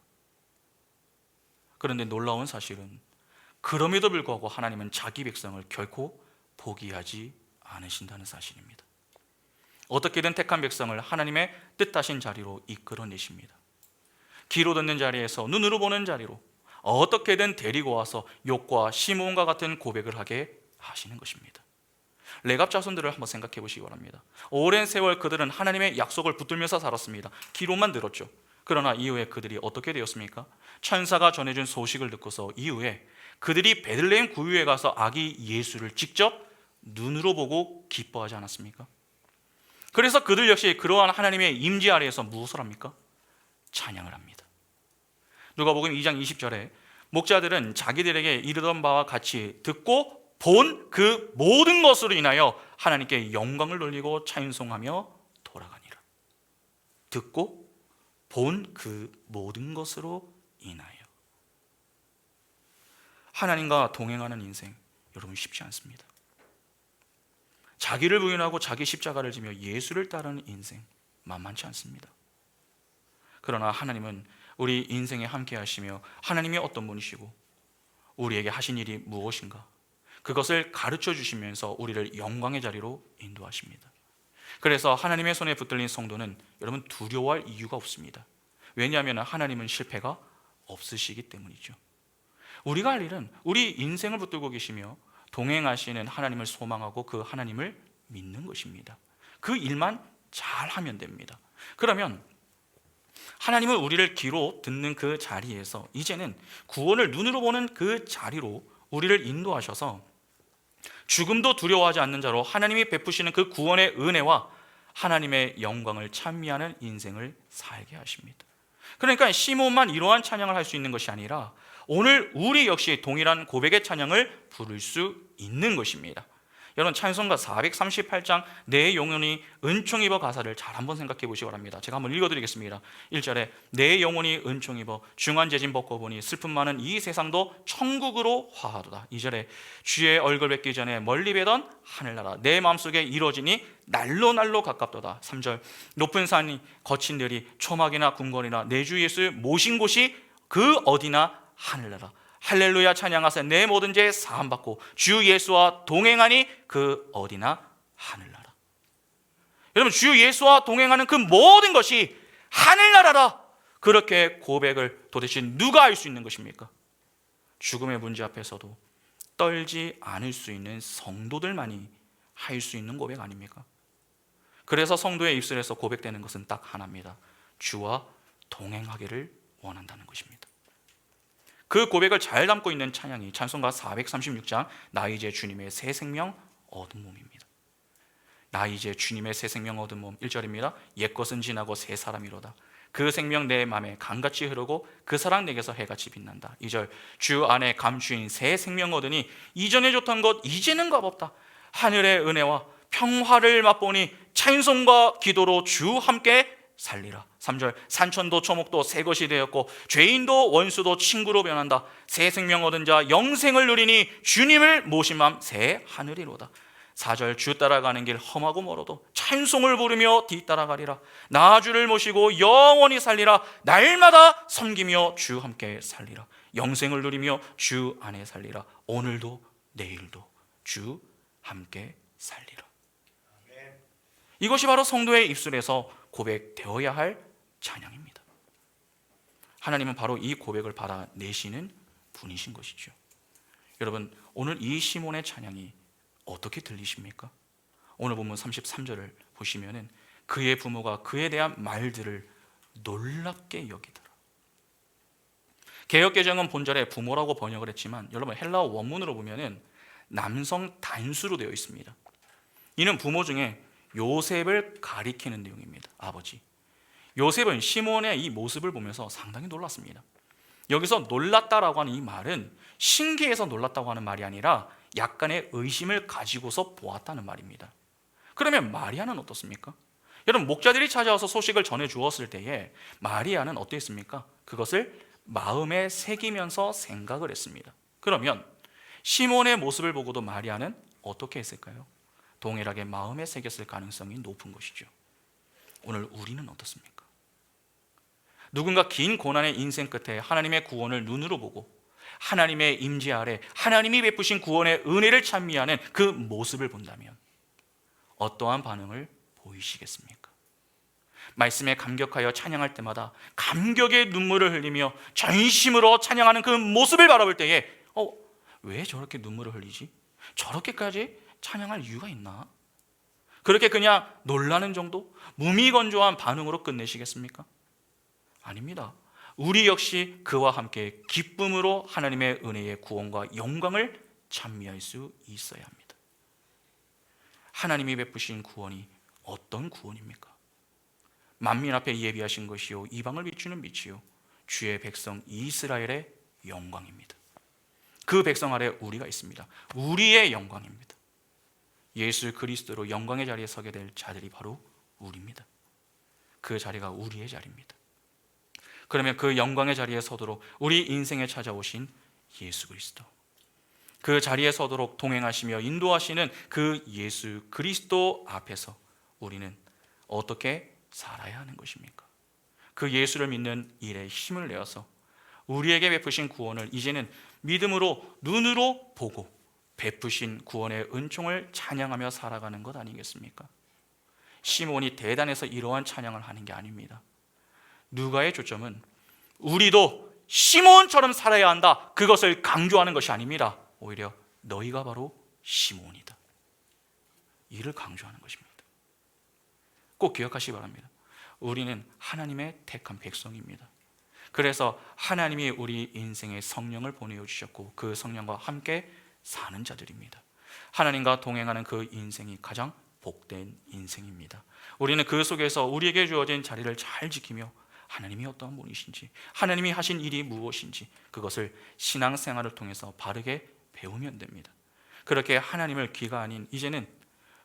그런데 놀라운 사실은 그럼에도 불구하고 하나님은 자기 백성을 결코 포기하지 않으신다는 사실입니다. 어떻게든 택한 백성을 하나님의 뜻하신 자리로 이끌어내십니다. 귀로 듣는 자리에서 눈으로 보는 자리로 어떻게든 데리고 와서 욥과 시므온과 같은 고백을 하게 하시는 것입니다. 레갑 자손들을 한번 생각해 보시기 바랍니다. 오랜 세월 그들은 하나님의 약속을 붙들면서 살았습니다. 귀로만 들었죠. 그러나 이후에 그들이 어떻게 되었습니까? 천사가 전해준 소식을 듣고서 이후에 그들이 베들레헴 구유에 가서 아기 예수를 직접 눈으로 보고 기뻐하지 않았습니까? 그래서 그들 역시 그러한 하나님의 임재 아래에서 무엇을 합니까? 찬양을 합니다. 누가복음 2장 20절에 목자들은 자기들에게 이르던 바와 같이 듣고 본 그 모든 것으로 인하여 하나님께 영광을 돌리고 찬송하며 돌아가니라. 듣고 본 그 모든 것으로 인하여. 하나님과 동행하는 인생, 여러분 쉽지 않습니다. 자기를 부인하고 자기 십자가를 지며 예수를 따르는 인생 만만치 않습니다. 그러나 하나님은 우리 인생에 함께 하시며 하나님이 어떤 분이시고 우리에게 하신 일이 무엇인가, 그것을 가르쳐 주시면서 우리를 영광의 자리로 인도하십니다. 그래서 하나님의 손에 붙들린 성도는 여러분 두려워할 이유가 없습니다. 왜냐하면 하나님은 실패가 없으시기 때문이죠. 우리가 할 일은 우리 인생을 붙들고 계시며 동행하시는 하나님을 소망하고 그 하나님을 믿는 것입니다. 그 일만 잘하면 됩니다. 그러면 하나님은 우리를 귀로 듣는 그 자리에서 이제는 구원을 눈으로 보는 그 자리로 우리를 인도하셔서 죽음도 두려워하지 않는 자로 하나님이 베푸시는 그 구원의 은혜와 하나님의 영광을 찬미하는 인생을 살게 하십니다. 그러니까 시몬만 이러한 찬양을 할 수 있는 것이 아니라 오늘 우리 역시 동일한 고백의 찬양을 부를 수 있는 것입니다. 여러분 찬송가 438장 내 영혼이 은총 입어 가사를 잘 한번 생각해 보시기 바랍니다. 제가 한번 읽어드리겠습니다. 1절에 내 영혼이 은총 입어 중한 재짐 벗고 보니 슬픔 많은 이 세상도 천국으로 화하도다. 2절에 주의 얼굴 뵙기 전에 멀리 뵈던 하늘나라 내 마음속에 이루어지니 날로 날로 가깝도다. 3절 높은 산이 거친 들이 초막이나 궁궐이나 내 주 예수 모신 곳이 그 어디나 하늘나라 할렐루야 찬양하세 내 모든 죄 사함받고 주 예수와 동행하니 그 어디나 하늘나라. 여러분 주 예수와 동행하는 그 모든 것이 하늘나라다. 그렇게 고백을 도대체 누가 할 수 있는 것입니까? 죽음의 문제 앞에서도 떨지 않을 수 있는 성도들만이 할 수 있는 고백 아닙니까? 그래서 성도의 입술에서 고백되는 것은 딱 하나입니다. 주와 동행하기를 원한다는 것입니다. 그 고백을 잘 담고 있는 찬양이 찬송가 436장 나 이제 주님의 새 생명 얻은 몸입니다. 나 이제 주님의 새 생명 얻은 몸. 1절입니다. 옛것은 지나고 새 사람이로다. 그 생명 내 맘에 강같이 흐르고 그 사랑 내게서 해같이 빛난다. 2절 주 안에 감추인 새 생명 얻으니 이전에 좋던 것 이제는 값없다. 하늘의 은혜와 평화를 맛보니 찬송과 기도로 주 함께 살리라. 3절 산천도 초목도 새 것이 되었고 죄인도 원수도 친구로 변한다. 새 생명 얻은 자 영생을 누리니 주님을 모신 맘 새 하늘이로다. 4절 주 따라가는 길 험하고 멀어도 찬송을 부르며 뒤따라가리라. 나 주를 모시고 영원히 살리라. 날마다 섬기며 주 함께 살리라. 영생을 누리며 주 안에 살리라. 오늘도 내일도 주 함께 살리라. 이것이 바로 성도의 입술에서 고백되어야 할 찬양입니다. 하나님은 바로 이 고백을 받아내시는 분이신 것이죠. 여러분 오늘 이 시몬의 찬양이 어떻게 들리십니까? 오늘 본문 33절을 보시면은 그의 부모가 그에 대한 말들을 놀랍게 여기더라. 개역개정은 본절에 부모라고 번역을 했지만 여러분 헬라어 원문으로 보면은 남성 단수로 되어 있습니다. 이는 부모 중에 요셉을 가리키는 내용입니다. 아버지. 요셉은 시몬의 이 모습을 보면서 상당히 놀랐습니다. 여기서 놀랐다라고 하는 이 말은 신기해서 놀랐다고 하는 말이 아니라 약간의 의심을 가지고서 보았다는 말입니다. 그러면 마리아는 어떻습니까? 여러분 목자들이 찾아와서 소식을 전해 주었을 때에 마리아는 어땠습니까? 그것을 마음에 새기면서 생각을 했습니다. 그러면 시몬의 모습을 보고도 마리아는 어떻게 했을까요? 동일하게 마음에 새겼을 가능성이 높은 것이죠. 오늘 우리는 어떻습니까? 누군가 긴 고난의 인생 끝에 하나님의 구원을 눈으로 보고 하나님의 임재 아래 하나님이 베푸신 구원의 은혜를 찬미하는 그 모습을 본다면 어떠한 반응을 보이시겠습니까? 말씀에 감격하여 찬양할 때마다 감격의 눈물을 흘리며 전심으로 찬양하는 그 모습을 바라볼 때에 왜 저렇게 눈물을 흘리지? 저렇게까지 찬양할 이유가 있나? 그렇게 그냥 놀라는 정도? 무미건조한 반응으로 끝내시겠습니까? 아닙니다. 우리 역시 그와 함께 기쁨으로 하나님의 은혜의 구원과 영광을 찬미할 수 있어야 합니다. 하나님이 베푸신 구원이 어떤 구원입니까? 만민 앞에 예비하신 것이요 이방을 비추는 빛이요 주의 백성 이스라엘의 영광입니다. 그 백성 아래 우리가 있습니다. 우리의 영광입니다. 예수 그리스도로 영광의 자리에 서게 될 자들이 바로 우리입니다. 그 자리가 우리의 자리입니다. 그러면 그 영광의 자리에 서도록 우리 인생에 찾아오신 예수 그리스도, 그 자리에 서도록 동행하시며 인도하시는 그 예수 그리스도 앞에서 우리는 어떻게 살아야 하는 것입니까? 그 예수를 믿는 일에 힘을 내어서 우리에게 베푸신 구원을 이제는 믿음으로 눈으로 보고 베푸신 구원의 은총을 찬양하며 살아가는 것 아니겠습니까? 시몬이 대단해서 이러한 찬양을 하는 게 아닙니다. 누가의 초점은 우리도 시몬처럼 살아야 한다, 그것을 강조하는 것이 아닙니다. 오히려 너희가 바로 시몬이다, 이를 강조하는 것입니다. 꼭 기억하시기 바랍니다. 우리는 하나님의 택한 백성입니다. 그래서 하나님이 우리 인생에 성령을 보내어 주셨고 그 성령과 함께 사는 자들입니다. 하나님과 동행하는 그 인생이 가장 복된 인생입니다. 우리는 그 속에서 우리에게 주어진 자리를 잘 지키며 하나님이 어떠한 분이신지, 하나님이 하신 일이 무엇인지 그것을 신앙생활을 통해서 바르게 배우면 됩니다. 그렇게 하나님을 귀가 아닌 이제는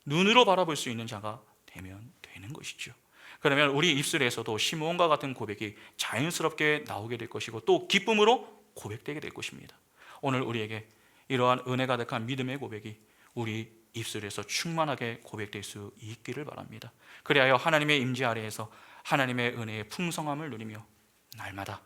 눈으로 바라볼 수 있는 자가 되면 되는 것이죠. 그러면 우리 입술에서도 시므온과 같은 고백이 자연스럽게 나오게 될 것이고 또 기쁨으로 고백되게 될 것입니다. 오늘 우리에게 이러한 은혜 가득한 믿음의 고백이 우리 입술에서 충만하게 고백될 수 있기를 바랍니다. 그리하여 하나님의 임재 아래에서 하나님의 은혜의 풍성함을 누리며 날마다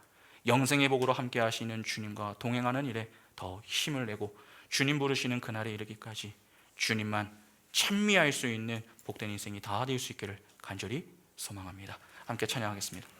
영생의 복으로 함께 하시는 주님과 동행하는 일에 더 힘을 내고 주님 부르시는 그날에 이르기까지 주님만 찬미할 수 있는 복된 인생이 다 될 수 있기를 간절히 소망합니다. 함께 찬양하겠습니다.